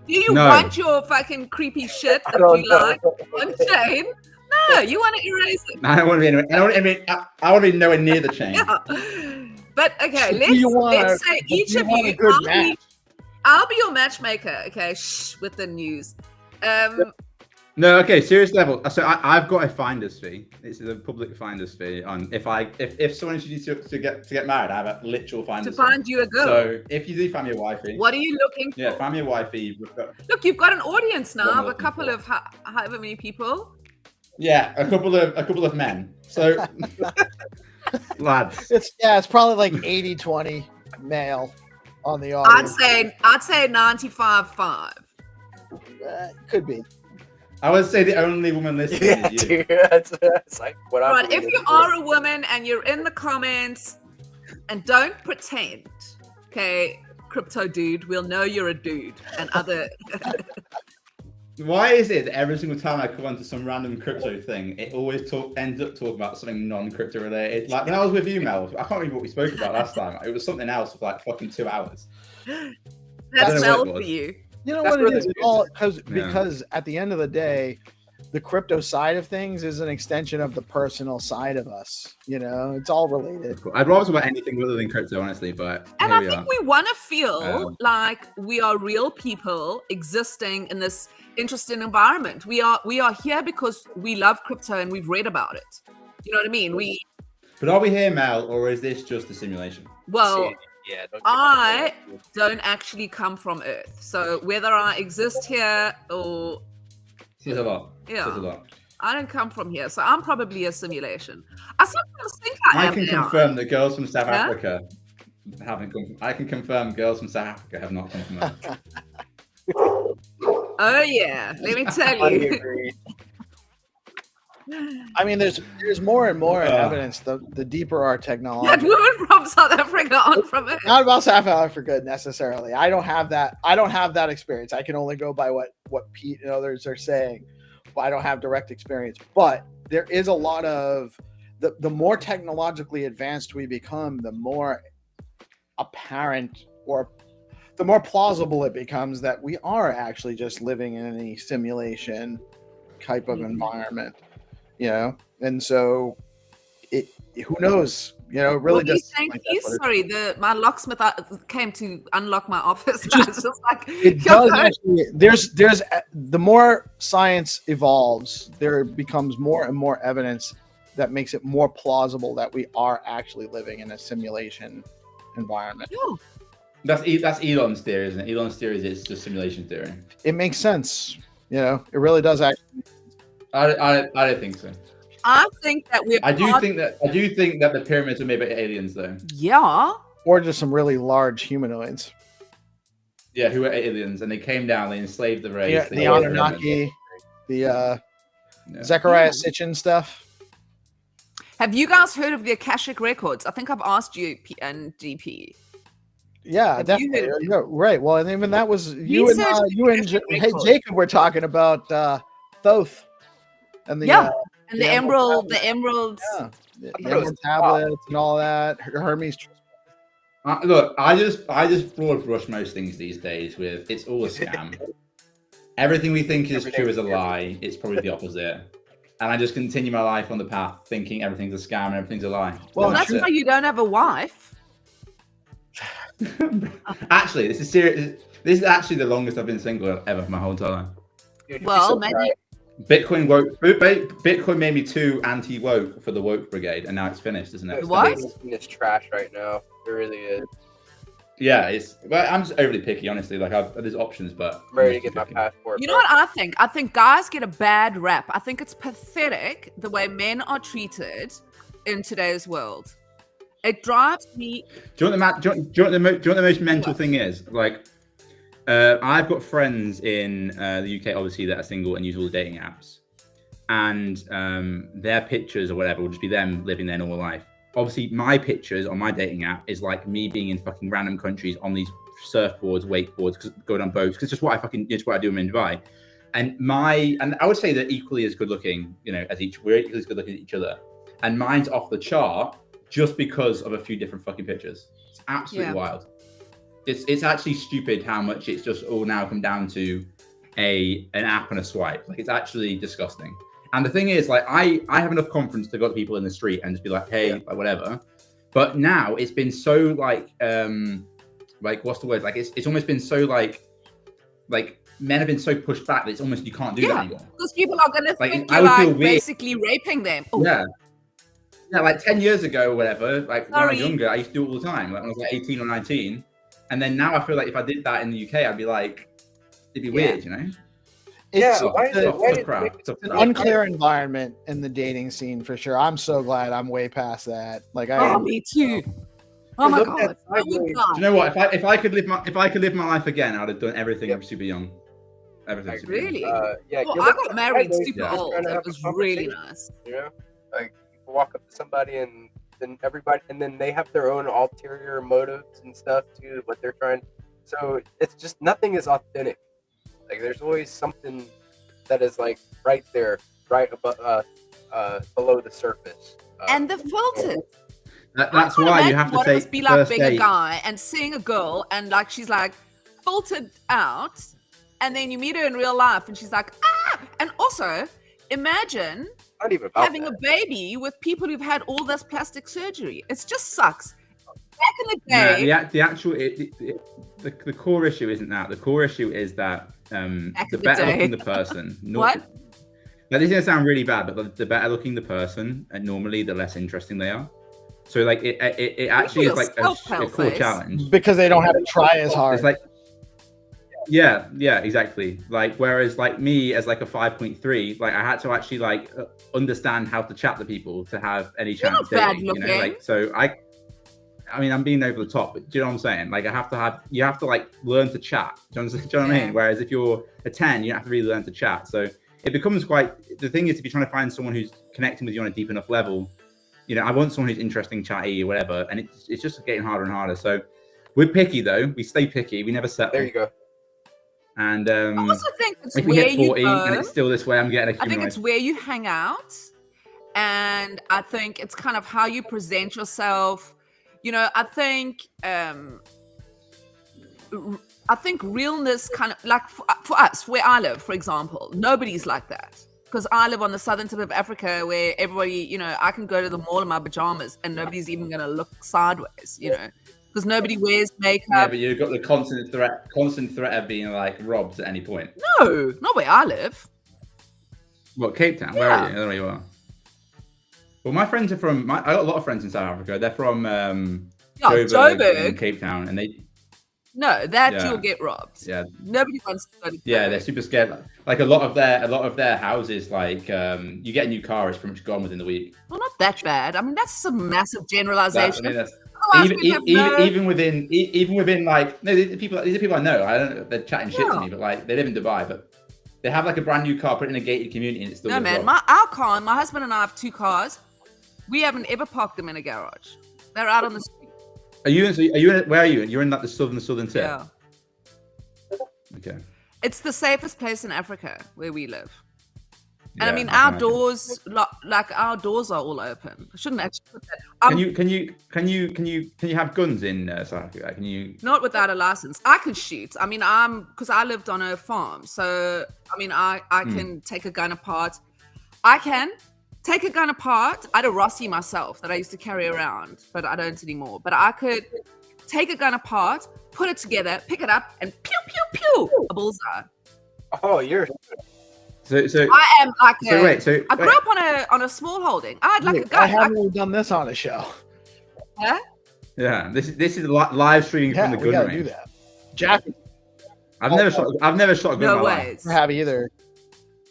Speaker 4: Do you want your fucking creepy shit that you like on chain? No, you want to erase it.
Speaker 3: I don't want to be anywhere. I want to be nowhere near the chain.
Speaker 4: Yeah. But okay, let's say each of you. I'll be your matchmaker. Okay, with the news.
Speaker 3: No, okay, serious level. So I've got a finder's fee. It's a public finder's fee on if someone introduces you to get married, I have a literal finder's fee.
Speaker 4: To find you a girl.
Speaker 3: So if you do find me a wifey.
Speaker 4: What are you looking for?
Speaker 3: Yeah, find me a wifey.
Speaker 4: Look, you've got an audience now of a couple of however many people.
Speaker 3: Yeah, a couple of men. So lads.
Speaker 1: It's probably like 80-20 male on the audience.
Speaker 4: I'd say 95-5.
Speaker 1: Could be.
Speaker 3: I would say the only woman listening is you.
Speaker 2: Dude, that's like what I'm.
Speaker 4: Right, if you are a woman and you're in the comments, and don't pretend, okay, crypto dude, we'll know you're a dude, and other.
Speaker 3: Why is it that every single time I come onto some random crypto thing, it always ends up talking about something non-crypto related? Like when I was with you, Mel, I can't remember what we spoke about last time. It was something else for like fucking 2 hours.
Speaker 4: That's Mel for you.
Speaker 1: You know what it is? Because at the end of the day, the crypto side of things is an extension of the personal side of us. You know, it's all related.
Speaker 3: I'd rather talk about anything other than crypto, honestly. But
Speaker 4: I think we want to feel like we are real people existing in this interesting environment. We are here because we love crypto and we've read about it. You know what I mean?
Speaker 3: But are we here, Mel, or is this just a simulation?
Speaker 4: Well. Yeah, I don't actually come from Earth, so whether I exist here or
Speaker 3: says a lot.
Speaker 4: Yeah,
Speaker 3: says a lot.
Speaker 4: I don't come from here, so I'm probably a simulation. I sometimes think I
Speaker 3: can confirm that girls from South Africa haven't come. I can confirm girls from South Africa have not come from Earth.
Speaker 4: Oh yeah, let me tell you.
Speaker 1: I mean, there's more and more evidence. The deeper our technology.
Speaker 4: That woman from South Africa on from it.
Speaker 1: Not about South Africa necessarily. I don't have that experience. I can only go by what Pete and others are saying. But I don't have direct experience. But there is a lot of the more technologically advanced we become, the more apparent or the more plausible it becomes that we are actually just living in a simulation type of environment. You know, and so who knows? You know, it really does.
Speaker 4: Sorry, my locksmith came to unlock my office.
Speaker 1: It does actually. There's the more science evolves, there becomes more and more evidence that makes it more plausible that we are actually living in a simulation environment.
Speaker 4: Oh.
Speaker 3: That's Elon's theory, isn't it? Elon's theory is it's just simulation theory.
Speaker 1: It makes sense. You know, it really does actually.
Speaker 3: I don't think so.
Speaker 4: I think that
Speaker 3: I do think that the pyramids were made by aliens, though.
Speaker 4: Yeah.
Speaker 1: Or just some really large humanoids.
Speaker 3: Yeah, who were aliens, and they came down, they enslaved the race.
Speaker 1: Yeah, the Anunnaki, the Zechariah Sitchin stuff.
Speaker 4: Have you guys heard of the Akashic Records? I think I've asked you and DP.
Speaker 1: Yeah, definitely. Yeah, right. Well, and even that was you and Jacob were talking about Thoth. And the
Speaker 4: and the emerald tablets
Speaker 1: and all that. Hermes.
Speaker 3: Look, I just broad brush most things these days with it's all a scam. everything we think is
Speaker 2: Everything
Speaker 3: true is a
Speaker 2: is-
Speaker 3: lie. It's probably the opposite. And I just continue my life on the path thinking everything's a scam and everything's a lie.
Speaker 1: Well,
Speaker 4: Well, that's
Speaker 1: true.
Speaker 4: why you don't have a wife.
Speaker 3: Actually, this is serious. This is actually the longest I've been single ever for my whole entire life.
Speaker 2: Dude, you'd be
Speaker 4: Well,
Speaker 2: so
Speaker 4: maybe
Speaker 2: proud.
Speaker 3: Bitcoin made me too anti-woke for the woke brigade, and now it's finished, isn't it?
Speaker 2: The
Speaker 4: What?
Speaker 2: dating scene is trash right now. It really is.
Speaker 3: Yeah, well, I'm just overly picky, honestly. Like, there's options, but
Speaker 2: I'm ready to
Speaker 3: I'm
Speaker 2: get my
Speaker 3: picky.
Speaker 2: passport.
Speaker 4: You know
Speaker 2: bro.
Speaker 4: what I think? I think guys get a bad rap. I think it's pathetic the way men are treated in today's world. It drives me.
Speaker 3: Do you know what the most mental thing is? Like, I've got friends in the UK, obviously, that are single and use all the dating apps, and their pictures or whatever will just be them living their normal life. Obviously, my pictures on my dating app is like me being in fucking random countries on these surfboards, wakeboards, going on boats, because it's just what I do in Dubai. And I would say they're equally as good looking, we're equally as good looking as each other. And mine's off the chart just because of a few different fucking pictures. It's absolutely wild. It's actually stupid how much it's just all now come down to an app and a swipe. Like, it's actually disgusting. And the thing is, like, I have enough confidence to go to people in the street and just be like, hey, like, whatever. But now it's been so like what's the word? Like, it's almost been so like men have been so pushed back that it's almost you can't do that anymore.
Speaker 4: Because people are gonna
Speaker 3: Like,
Speaker 4: think
Speaker 3: I
Speaker 4: you're
Speaker 3: would feel
Speaker 4: like
Speaker 3: weird.
Speaker 4: basically raping them. Oh,
Speaker 3: Yeah. Yeah, like 10 years ago or whatever, like when I was
Speaker 4: Sorry.
Speaker 3: younger, I used to do it all the time. Like when I was like 18 or 19. And then now I feel like if I did that in the UK, I'd be like, it'd be weird, you know?
Speaker 1: It's
Speaker 2: why
Speaker 1: the-
Speaker 2: why
Speaker 3: tough
Speaker 2: did
Speaker 3: crowd.
Speaker 2: they-
Speaker 3: Tough
Speaker 1: an
Speaker 3: crowd.
Speaker 1: unclear environment in the dating scene for sure. I'm so glad I'm way past that. Like,
Speaker 4: oh, me too. Oh my
Speaker 2: look
Speaker 4: god.
Speaker 2: at
Speaker 4: I would
Speaker 2: sideways.
Speaker 4: die.
Speaker 3: Do you know what? If I could live my life again, I'd have done everything super young. Everything super young.
Speaker 4: Really?
Speaker 2: Yeah,
Speaker 4: Well,
Speaker 2: you
Speaker 4: I
Speaker 2: look
Speaker 4: got
Speaker 2: at
Speaker 4: married
Speaker 2: sideways,
Speaker 4: super
Speaker 3: yeah.
Speaker 2: just
Speaker 4: old.
Speaker 2: trying to
Speaker 4: It
Speaker 2: have a
Speaker 4: was really
Speaker 2: conversation,
Speaker 4: nice.
Speaker 2: You know, like you walk up to somebody and then everybody, and then they have their own ulterior motives and stuff too. What they're trying. So it's just nothing is authentic. Like there's always something that is like right there, right above, below the surface.
Speaker 4: And the filters.
Speaker 3: That's
Speaker 4: I can't
Speaker 3: why you
Speaker 4: imagine
Speaker 3: have to
Speaker 4: what it must
Speaker 3: take
Speaker 4: be like
Speaker 3: first
Speaker 4: being a
Speaker 3: date.
Speaker 4: guy and seeing a girl and like she's like filtered out, and then you meet her in real life and she's like and also imagine
Speaker 2: Not even about
Speaker 4: having
Speaker 2: that.
Speaker 4: a baby with people who've had all this plastic surgery. It just sucks. Back in the day,
Speaker 3: The core issue isn't that. The core issue is that
Speaker 4: Back
Speaker 3: the
Speaker 4: in the
Speaker 3: better
Speaker 4: day.
Speaker 3: looking the person.
Speaker 4: What?
Speaker 3: Now, this is gonna sound really bad, but the better looking the person, and normally the less interesting they are. So like it actually is like a
Speaker 4: yourself,
Speaker 3: core
Speaker 4: Paleface.
Speaker 3: challenge.
Speaker 1: because they don't have to try as hard.
Speaker 3: It's like yeah, exactly. Like whereas like me as like a 5.3, like I had to actually like understand how to chat to people to have any
Speaker 4: You're
Speaker 3: chance
Speaker 4: not bad
Speaker 3: dating, you know?
Speaker 4: looking.
Speaker 3: Like so I mean, I'm being over the top, but do you know what I'm saying? Like, you have to like learn to chat. Do you know what I mean? Whereas if you're a 10, you have to really learn to chat. So it becomes the thing is, if you're trying to find someone who's connecting with you on a deep enough level, I want someone who's interesting, chatty, or whatever. And it's just getting harder and harder. So we're picky though. We stay picky. We never settle.
Speaker 2: There you go.
Speaker 3: And
Speaker 4: I also think it's
Speaker 3: if we
Speaker 4: where
Speaker 3: hit 40
Speaker 4: you
Speaker 3: and
Speaker 4: go.
Speaker 3: it's still this way, I'm getting
Speaker 4: I think
Speaker 3: accumulated.
Speaker 4: it's where you hang out, and I think it's kind of how you present yourself. I think realness kind of like for us, where I live, for example, nobody's like that. Because I live on the southern tip of Africa where everybody, I can go to the mall in my pajamas and nobody's even going to look sideways, because nobody wears makeup.
Speaker 3: Yeah, but you've got the constant threat of being like robbed at any point.
Speaker 4: No, not where I live.
Speaker 3: What, Cape Town? Where are you? I don't know where you are. Well, my friends are from. I got a lot of friends in South Africa. They're from Joburg and Cape Town, and they.
Speaker 4: No, that
Speaker 3: Yeah.
Speaker 4: you'll get robbed.
Speaker 3: Yeah,
Speaker 4: Nobody wants to go to
Speaker 3: yeah, they're super scared. Like a lot of their houses, like you get a new car, it's pretty much gone within the week.
Speaker 4: Well, not that bad. I mean, that's a massive generalization.
Speaker 3: That's
Speaker 4: Otherwise, we'd have no-
Speaker 3: even within like no, these are people I know. I don't know, they're chatting shit to me, but like they live in Dubai, but they have like a brand new car put in a gated community, and it's still
Speaker 4: No,
Speaker 3: gets
Speaker 4: man.
Speaker 3: robbed.
Speaker 4: Our car, my husband and I have 2 cars. We haven't ever parked them in a garage. They're out on the street.
Speaker 3: Where are you? You're in like the southern tip.
Speaker 4: Yeah.
Speaker 3: Okay.
Speaker 4: It's the safest place in Africa where we live. And I mean, our doors, like our doors are all open. I shouldn't actually put that.
Speaker 3: Can you have guns in South Africa? Can you?
Speaker 4: Not without a license. I can shoot. I mean, because I lived on a farm, so I mean, I can take a gun apart. I can take a gun apart. I had a Rossi myself that I used to carry around, but I don't anymore. But I could take a gun apart, put it together, pick it up, and pew pew pew, a bullseye.
Speaker 2: Oh, you're.
Speaker 3: So
Speaker 4: I am like I grew
Speaker 3: wait.
Speaker 4: up on a small holding. I had like a gun.
Speaker 1: Why haven't we done this on a show?
Speaker 4: Yeah.
Speaker 3: Yeah, this is live streaming from the gun
Speaker 1: we gotta
Speaker 3: range.
Speaker 1: do that. Jack,
Speaker 3: I've never shot a gun in
Speaker 4: No
Speaker 3: my life.
Speaker 4: ways.
Speaker 1: never have either.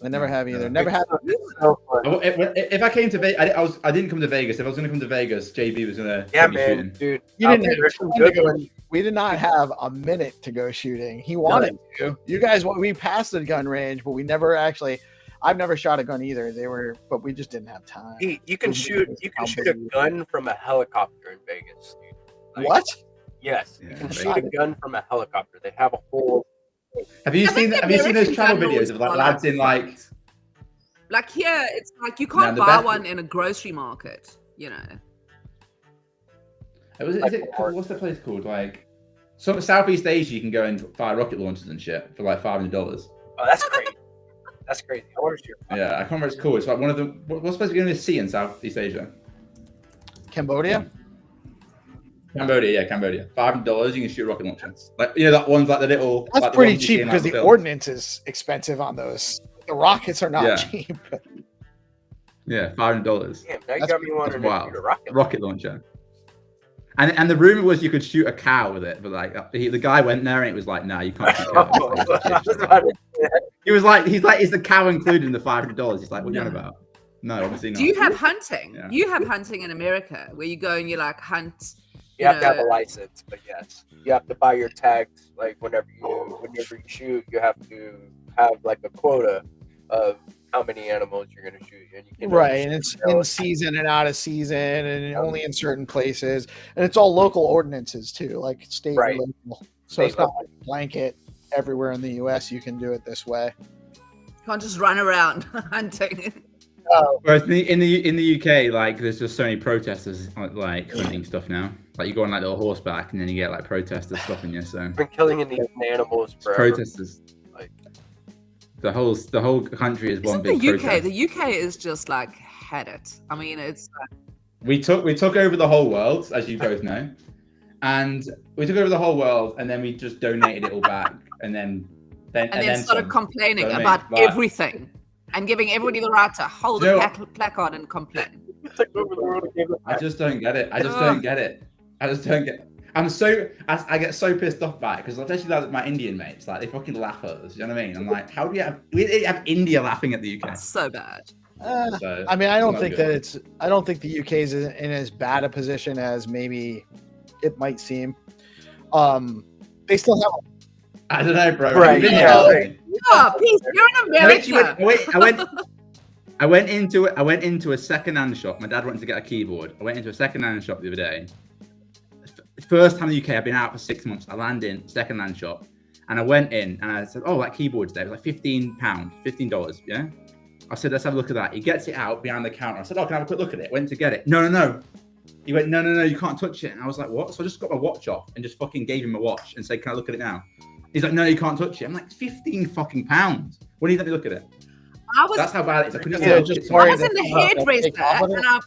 Speaker 1: I never have either. Never had.
Speaker 2: This is so fun.
Speaker 3: If I came to Vegas, I didn't come to Vegas. If I was going to come to Vegas, JB was going to
Speaker 2: Yeah,
Speaker 3: me
Speaker 2: man,
Speaker 3: shooting.
Speaker 2: dude.
Speaker 1: You
Speaker 2: out
Speaker 1: didn't
Speaker 2: there,
Speaker 1: have
Speaker 2: there's some
Speaker 1: time to
Speaker 2: good
Speaker 1: go.
Speaker 2: ones.
Speaker 1: We did not have a minute to go shooting. He wanted to. You guys, we passed the gun range, but we never actually. I've never shot a gun either. But we just didn't have time.
Speaker 2: You can shoot a gun from a helicopter in Vegas, dude. Like,
Speaker 1: What?
Speaker 2: Yes,
Speaker 3: Yeah,
Speaker 2: you can
Speaker 3: Vegas.
Speaker 2: shoot a gun from a helicopter. They have a whole.
Speaker 3: Have you seen those travel videos of like lads in like?
Speaker 4: Like here, it's like you can't
Speaker 3: the
Speaker 4: buy
Speaker 3: best-
Speaker 4: one in a grocery market. You know.
Speaker 3: What's the place called? Like, some Southeast Asia, you can go and fire rocket launchers and shit for like $500.
Speaker 2: Oh, that's crazy. That's crazy. I wonder if you're.
Speaker 3: Yeah, I can't remember what it's called. It's like one of the what's supposed to be going to sea in Southeast Asia.
Speaker 1: Cambodia?
Speaker 3: Cambodia. $500, you can shoot rocket launchers. Like that one's like the little.
Speaker 1: That's
Speaker 3: like the
Speaker 1: pretty
Speaker 3: ones you see
Speaker 1: cheap
Speaker 3: in, like,
Speaker 1: because
Speaker 3: the
Speaker 1: the
Speaker 3: films.
Speaker 1: ordnance is expensive on those. The rockets are not
Speaker 3: Yeah.
Speaker 1: cheap.
Speaker 3: Yeah, $500.
Speaker 2: Damn, now you got me wondering if
Speaker 3: wild.
Speaker 2: you're a
Speaker 3: Rocket launcher. And the rumor was you could shoot a cow with it, but like the guy went there and it was like, nah, you can't shoot cows. He's like, is the cow included in the $500? He's like, what are you on about? No, obviously not.
Speaker 4: Do you have hunting?
Speaker 3: Yeah.
Speaker 4: You have hunting in America where you go and you like hunt.
Speaker 2: You have to have a license, but yes, you have to buy your tags. Like whenever you shoot, you have to have like a quota of how many animals you're gonna shoot, and you can
Speaker 1: Right, and it's in season and out of season, and only in certain places, and it's all local ordinances too, like state
Speaker 2: Right.
Speaker 1: and local. So it's not like blanket everywhere in the U.S. You can do it this way.
Speaker 4: You can't just run around hunting.
Speaker 3: Whereas in the UK, like there's just so many protesters like hunting stuff now. Like you go on like little horseback, and then you get like protesters stopping you. So
Speaker 2: I've been killing Indian animals forever.
Speaker 3: protesters.
Speaker 2: Like
Speaker 3: The whole country is one
Speaker 4: Isn't
Speaker 3: big
Speaker 4: the UK?
Speaker 3: protest.
Speaker 4: The UK is just like had it. I mean, it's
Speaker 3: We took over the whole world, as you both know, and we took over the whole world, and then we just donated it all back, and then
Speaker 4: started
Speaker 3: some.
Speaker 4: complaining
Speaker 3: You know what I
Speaker 4: about
Speaker 3: mean? Like-
Speaker 4: everything and giving everybody the right to hold
Speaker 3: You know
Speaker 4: a placard and complain.
Speaker 2: took over the world and gave it
Speaker 3: I
Speaker 2: back.
Speaker 3: just don't get it. I just don't get it. I get so pissed off by it because especially like my Indian mates, like they fucking laugh at us. You know what I mean? I'm like, how do we have India laughing at the UK?
Speaker 4: It's so bad.
Speaker 3: So,
Speaker 1: I mean, I don't
Speaker 3: not
Speaker 1: think
Speaker 3: good.
Speaker 1: that I don't think the UK is in as bad a position as maybe it might seem. They still have.
Speaker 3: I don't know, bro.
Speaker 2: Right,
Speaker 3: I've been
Speaker 2: yeah.
Speaker 3: here.
Speaker 4: Oh, peace. You're in America.
Speaker 3: I went into a second-hand shop. My dad wanted to get a keyboard. I went into a second-hand shop the other day. First time in the UK, I've been out for 6 months. I landed in second-hand shop, and I went in and I said, "Oh, that keyboard's there." It was like $15. Yeah. I said, "Let's have a look at that." He gets it out behind the counter. I said, "Oh, can I have a quick look at it?" Went to get it. No. He went, "No, you can't touch it." And I was like, "What?" So I just got my watch off and just fucking gave him a watch and said, "Can I look at it now?" He's like, "No, you can't touch it." I'm like, £15 fucking pounds. When do you let me look at it? That's how bad it is. I couldn't
Speaker 1: Yeah,
Speaker 3: even
Speaker 1: just
Speaker 3: look
Speaker 4: I
Speaker 3: at
Speaker 4: was in the hairdresser, and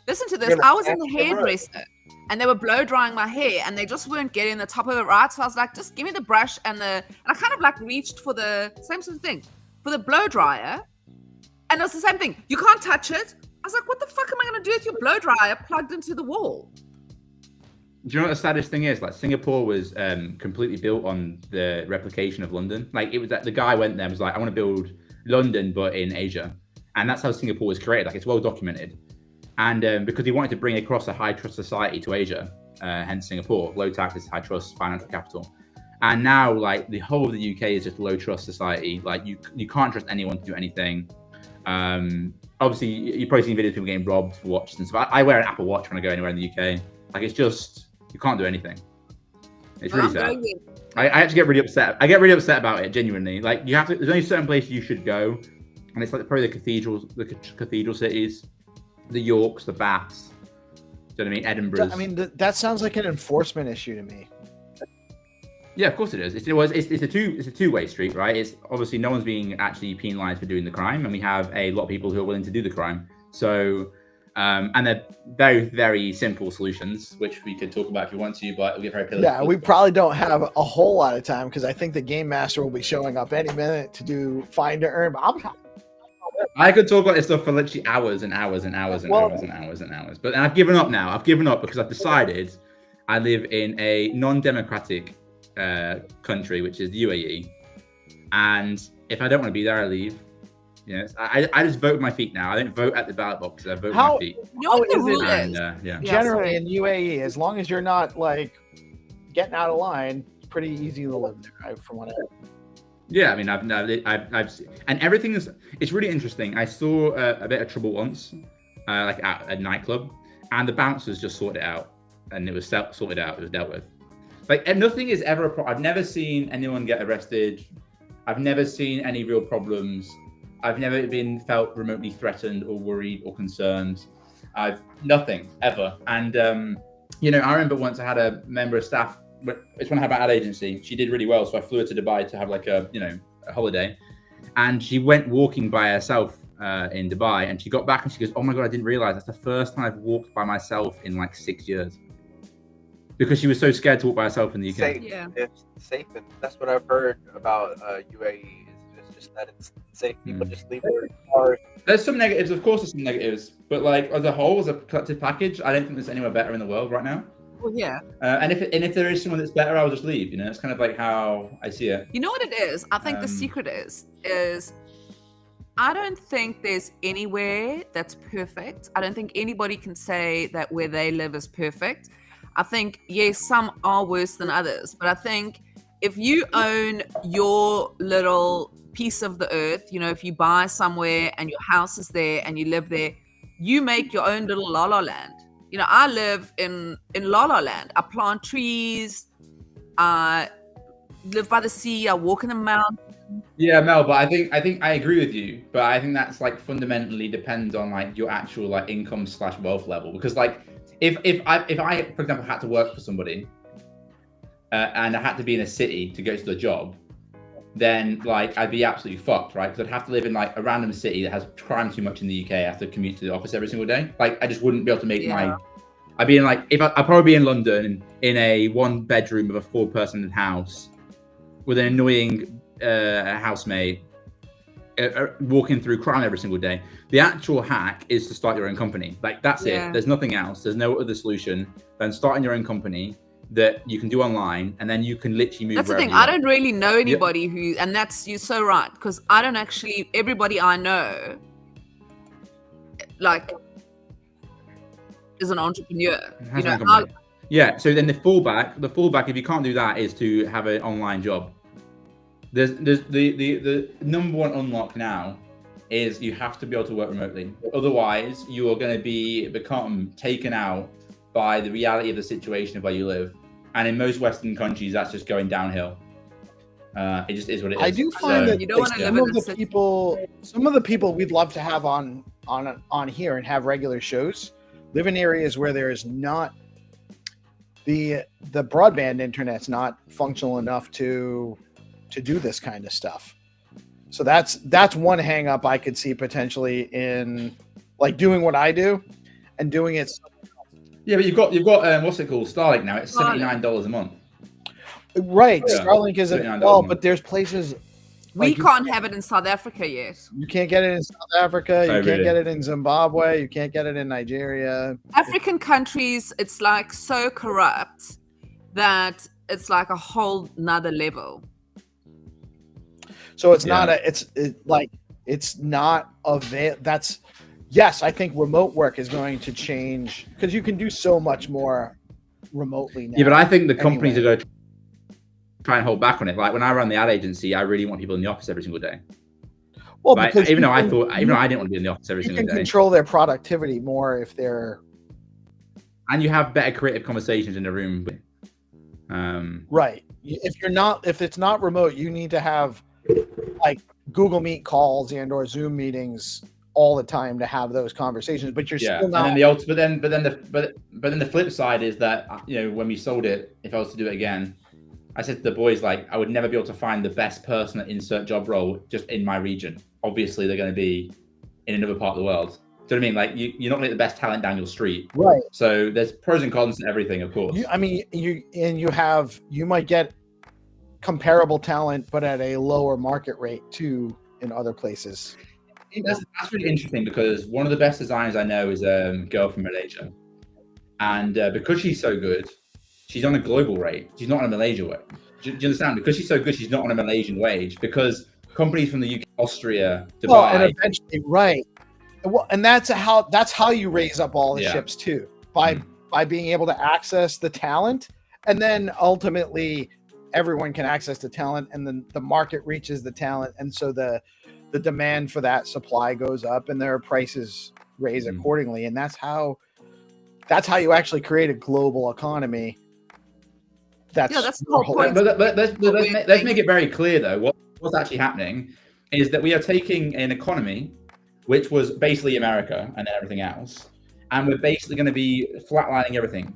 Speaker 4: listen to this. I was in the hairdresser, and they were blow drying my hair, and they just weren't getting the top of it right. So I was like, just give me the brush and I kind of like reached for the same sort of thing for the blow dryer, and it was the same thing. You can't touch it. I was like, what the fuck am I gonna do with your blow dryer plugged into the wall?
Speaker 3: Do you know what the saddest thing is? Like Singapore was completely built on the replication of London. Like it was that the guy went there and was like, I want to build London, but in Asia. And that's how Singapore was created. Like it's well documented. And because he wanted to bring across a high trust society to Asia, hence Singapore, low taxes, high trust, financial capital. And now like the whole of the UK is just low trust society. Like you can't trust anyone to do anything. Obviously you've probably seen videos of people getting robbed for watches and stuff. I wear an Apple Watch when I go anywhere in the UK. Like it's just, you can't do anything. It's really sad. I actually get really upset. I get really upset about it, genuinely. Like there's only certain places you should go, and and it's like probably the cathedral cities, the Yorks, the Baths. Do you know what I mean? Edinburgh.
Speaker 1: I mean, that sounds like an enforcement issue to me.
Speaker 3: Yeah, of course it is. It's a two-way street, right? It's obviously no one's being actually penalized for doing the crime, and we have a lot of people who are willing to do the crime. So, and they're very, very simple solutions, which we could talk about if you want to, but it'll get very political.
Speaker 1: Yeah, we probably don't have a whole lot of time because I think the game master will be showing up any minute to do Find2Earn.
Speaker 3: I could talk about this stuff for literally hours and hours and hours and hours and hours and hours. But I've given up now. I've given up because I've decided I live in a non-democratic country, which is the UAE, and if I don't want to be there, I leave. Yes, I just vote with my feet now. I don't vote at the ballot box. I vote with my feet.
Speaker 4: You know what the rule is?
Speaker 3: Yeah.
Speaker 1: Generally in UAE, as long as you're not like getting out of line, it's pretty easy to live there. From what I heard.
Speaker 3: Yeah, I mean, I've seen, and everything is. It's really interesting. I saw a bit of trouble once, like at a nightclub, and the bouncers just sorted it out, and it was sorted out. It was dealt with. Like, and nothing is ever a problem. I've never seen anyone get arrested. I've never seen any real problems. I've never been felt remotely threatened or worried or concerned. Nothing ever. And you know, I remember once I had a member of staff. It's when I had my ad agency. She did really well, so I flew her to Dubai to have like a holiday, and she went walking by herself in Dubai, and she got back and she goes, "Oh my god, I didn't realize that's the first time I've walked by myself in like 6 years." Because she was so scared to walk by herself in the UK.
Speaker 2: Safe.
Speaker 4: Yeah.
Speaker 2: It's safe, and that's what I've heard about UAE. It's just that it's safe. People just leave their cars.
Speaker 3: There's some negatives, of course. There's some negatives, but like as a whole, as a collective package, I don't think there's anywhere better in the world right now.
Speaker 4: Well, yeah.
Speaker 3: And if there is someone that's better, I'll just leave. You know, it's kind of like how I see it.
Speaker 4: You know what it is? I think the secret is I don't think there's anywhere that's perfect. I don't think anybody can say that where they live is perfect. I think, yes, some are worse than others, but I think if you own your little piece of the earth, you know, if you buy somewhere and your house is there and you live there, you make your own little la la land. You know, I live in la la land. I plant trees. I live by the sea. I walk in the mountains.
Speaker 3: Yeah, Mel, but I think I agree with you, but I think that's like fundamentally depends on like your actual like income / wealth level. Because like if I for example had to work for somebody and I had to be in a city to go to the job, then like I'd be absolutely fucked, right? Because I'd have to live in like a random city that has crime too much in the UK. I have to commute to the office every single day. Like I just wouldn't be able to make I'd be in like I'd probably be in London in a 1-bedroom of a 4-person house with an annoying housemate walking through crime every single day. The actual hack is to start your own company. Like that's it. There's nothing else. There's no other solution than starting your own company that you can do online, and then you can literally move.
Speaker 4: That's the thing. I don't really know anybody who, and you're so right, because I don't actually. Everybody I know, like, is an entrepreneur. You know.
Speaker 3: Yeah. So then the fallback, if you can't do that, is to have an online job. There's the number one unlock now is you have to be able to work remotely. Otherwise, you are going to become taken out by the reality of the situation of where you live. And in most Western countries, that's just going downhill. It just is what it is.
Speaker 1: I do find that
Speaker 4: you don't want to live in
Speaker 1: some of the people we'd love to have on here and have regular shows live in areas where there is not the broadband internet's not functional enough to do this kind of stuff. So that's one hang up I could see potentially in like doing what I do and doing it.
Speaker 3: Yeah, but you've got what's it called? Starlink now. It's $79 a month.
Speaker 1: Right. Yeah. Starlink isn't but there's places
Speaker 4: we can't have it in South Africa yet.
Speaker 1: You can't get it in South Africa. You can't get it in Zimbabwe. You can't get it in Nigeria.
Speaker 4: African countries, it's like so corrupt that it's like a whole nother level.
Speaker 1: So it's not that's yes, I think remote work is going to change because you can do so much more remotely now.
Speaker 3: Yeah, but I think the companies are going to try and hold back on it. Like when I run the ad agency, I really want people in the office every single day.
Speaker 1: Well,
Speaker 3: like,
Speaker 1: because
Speaker 3: even though I didn't want to be in the office every single day.
Speaker 1: You can control their productivity more if they're.
Speaker 3: And you have better creative conversations in the room.
Speaker 1: Right. If it's not remote, you need to have like Google Meet calls and or Zoom meetings all the time to have those conversations, but you're still not.
Speaker 3: And then the ultimate, but then the flip side is that, you know, when we sold it, if I was to do it again, I said to the boys, like, I would never be able to find the best person at insert job role just in my region. Obviously, they're going to be in another part of the world. Do you know what I mean? Like, you're not going to get the best talent down your street.
Speaker 1: Right.
Speaker 3: So there's pros and cons to everything, of course.
Speaker 1: You might get comparable talent, but at a lower market rate too in other places.
Speaker 3: That's really interesting, because one of the best designers I know is a girl from Malaysia. And because she's so good, she's on a global rate. She's not on a Malaysia wage. Do you understand? Because she's so good, she's not on a Malaysian wage, because companies from the UK, Austria, Dubai.
Speaker 1: Well, and eventually, right. Well, and that's how you raise up all the ships too, by being able to access the talent, and then ultimately everyone can access the talent, and then the market reaches the talent, and so the demand for that supply goes up, and their prices raise accordingly, and that's how you actually create a global economy. That's
Speaker 4: the whole point.
Speaker 3: But let's make it very clear though. What's actually happening is that we are taking an economy which was basically America and everything else, and we're basically going to be flatlining everything.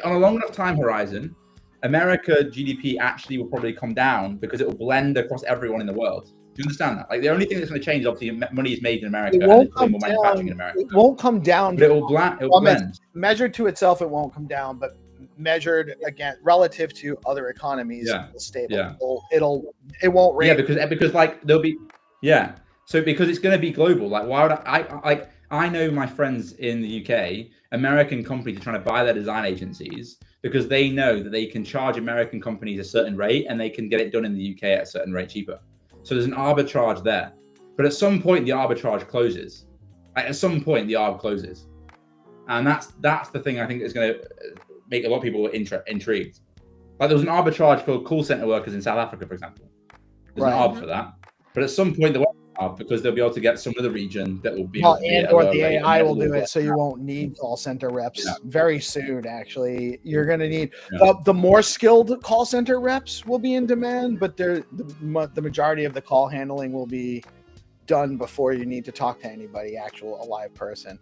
Speaker 3: On a long enough time horizon, America GDP actually will probably come down because it will blend across everyone in the world. Do you understand that? Like, the only thing that's going to change is obviously money is made in America and there's more manufacturing in America.
Speaker 1: It won't come down,
Speaker 3: but it will blend.
Speaker 1: Measured to itself, it won't come down, but measured again relative to other economies, it's stable.
Speaker 3: Yeah.
Speaker 1: It won't raise.
Speaker 3: Yeah, because like there'll be So because it's going to be global, like why would I know my friends in the UK, American companies are trying to buy their design agencies because they know that they can charge American companies a certain rate and they can get it done in the UK at a certain rate cheaper. So there's an arbitrage there. But at some point the arbitrage closes. At some point the arb closes. And that's the thing I think is going to make a lot of people intrigued. Like, there was an arbitrage for call center workers in South Africa, for example. There's an arb for that. But at some point there won't be an arb, because they'll be able to get some of the region that will be
Speaker 1: the AI will do it, so you won't need call center reps very soon. Actually, you're going to need the more skilled call center reps will be in demand, but the majority of the call handling will be done before you need to talk to anybody, a live person.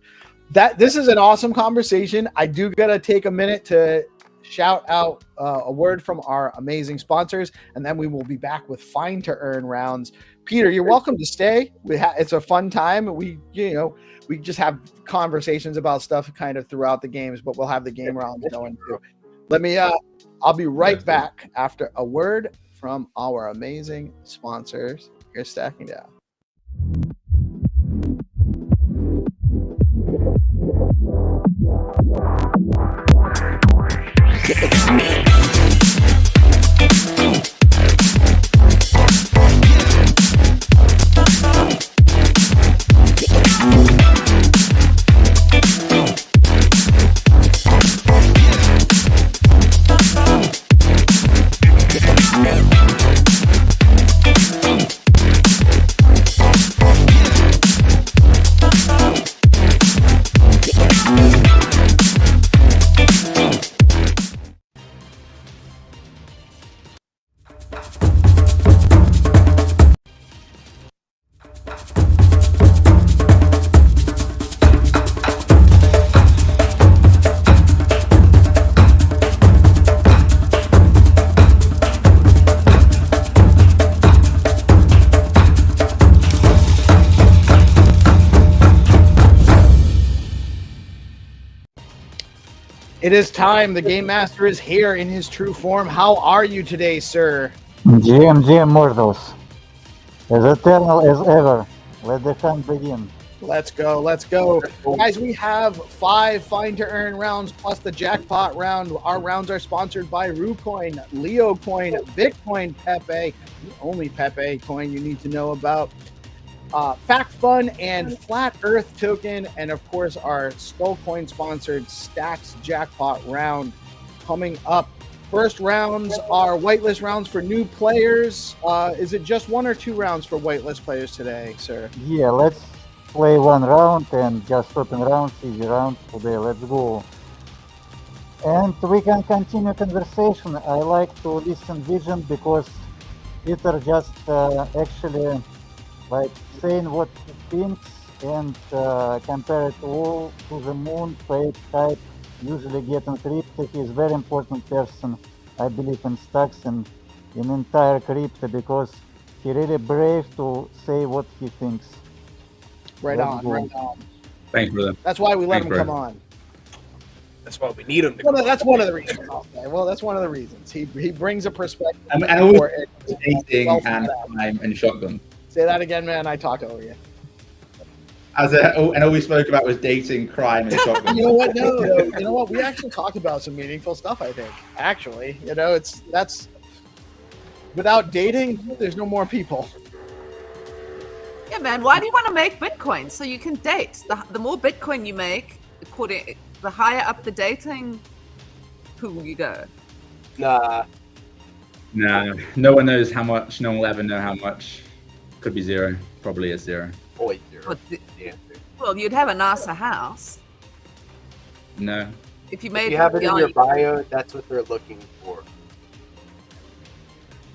Speaker 1: This is an awesome conversation. I do gotta take a minute to shout out a word from our amazing sponsors, and then we will be back with Find2Earn rounds. Peter, you're welcome to stay. It's a fun time. We just have conversations about stuff kind of throughout the games, but we'll have the game rounds going too. I'll be right back after a word from our amazing sponsors. Here's Stacking Down. It is time. The Game Master is here in his true form. How are you today, sir?
Speaker 5: GM mortals. As eternal as ever. Let the hunt begin.
Speaker 1: Let's go. Guys, we have 5 Find2Earn rounds plus the jackpot round. Our rounds are sponsored by RuCoin, LeoCoin, Bitcoin Pepe, the only Pepe coin you need to know about, Fact Fun and Flat Earth Token, and of course our Skullcoin sponsored Stacks Jackpot round coming up. First rounds are whitelist rounds for new players. Is it just 1 or 2 rounds for whitelist players today, sir?
Speaker 5: Yeah, let's play 1 round and just open rounds, easy rounds today. Let's go. And we can continue conversation. I like to listen Vision because Peter just actually like saying what he thinks and compare it all to the moon, fake hype, usually get encrypted. He's very important person, I believe, in stocks and in entire crypto because he really brave to say what he thinks.
Speaker 1: Right
Speaker 5: Let's
Speaker 1: on,
Speaker 5: go.
Speaker 1: right on.
Speaker 3: Thanks, brother.
Speaker 1: That's why we let
Speaker 3: Thanks,
Speaker 1: him
Speaker 3: bro.
Speaker 1: come on.
Speaker 2: That's why we need him to
Speaker 1: Well,
Speaker 2: come
Speaker 1: that's
Speaker 2: on.
Speaker 1: one of the reasons. Okay. Well, that's one of the reasons. He brings a perspective.
Speaker 3: And always
Speaker 1: for it.
Speaker 3: dating
Speaker 1: Well
Speaker 3: and
Speaker 1: thought out.
Speaker 3: crime and shotgun.
Speaker 1: Say that again, man. I talked over you.
Speaker 3: And all we spoke about was dating, crime, and shotgun.
Speaker 1: You know what? No, you know what? We actually talked about some meaningful stuff. I think actually, that's without dating, there's no more people.
Speaker 4: Yeah, man. Why do you want to make Bitcoin? So you can date. The more Bitcoin you make, the higher up the dating pool you go.
Speaker 2: Nah.
Speaker 3: Nah, no one knows how much. No one will ever know how much. Could be zero. Probably is zero.
Speaker 2: Always zero.
Speaker 4: What's the-
Speaker 2: Yeah.
Speaker 4: Well, you'd have a nicer house
Speaker 3: No.
Speaker 4: if you
Speaker 2: If
Speaker 4: made.
Speaker 2: you have it in
Speaker 4: beyond-
Speaker 2: your bio, that's what they're looking for.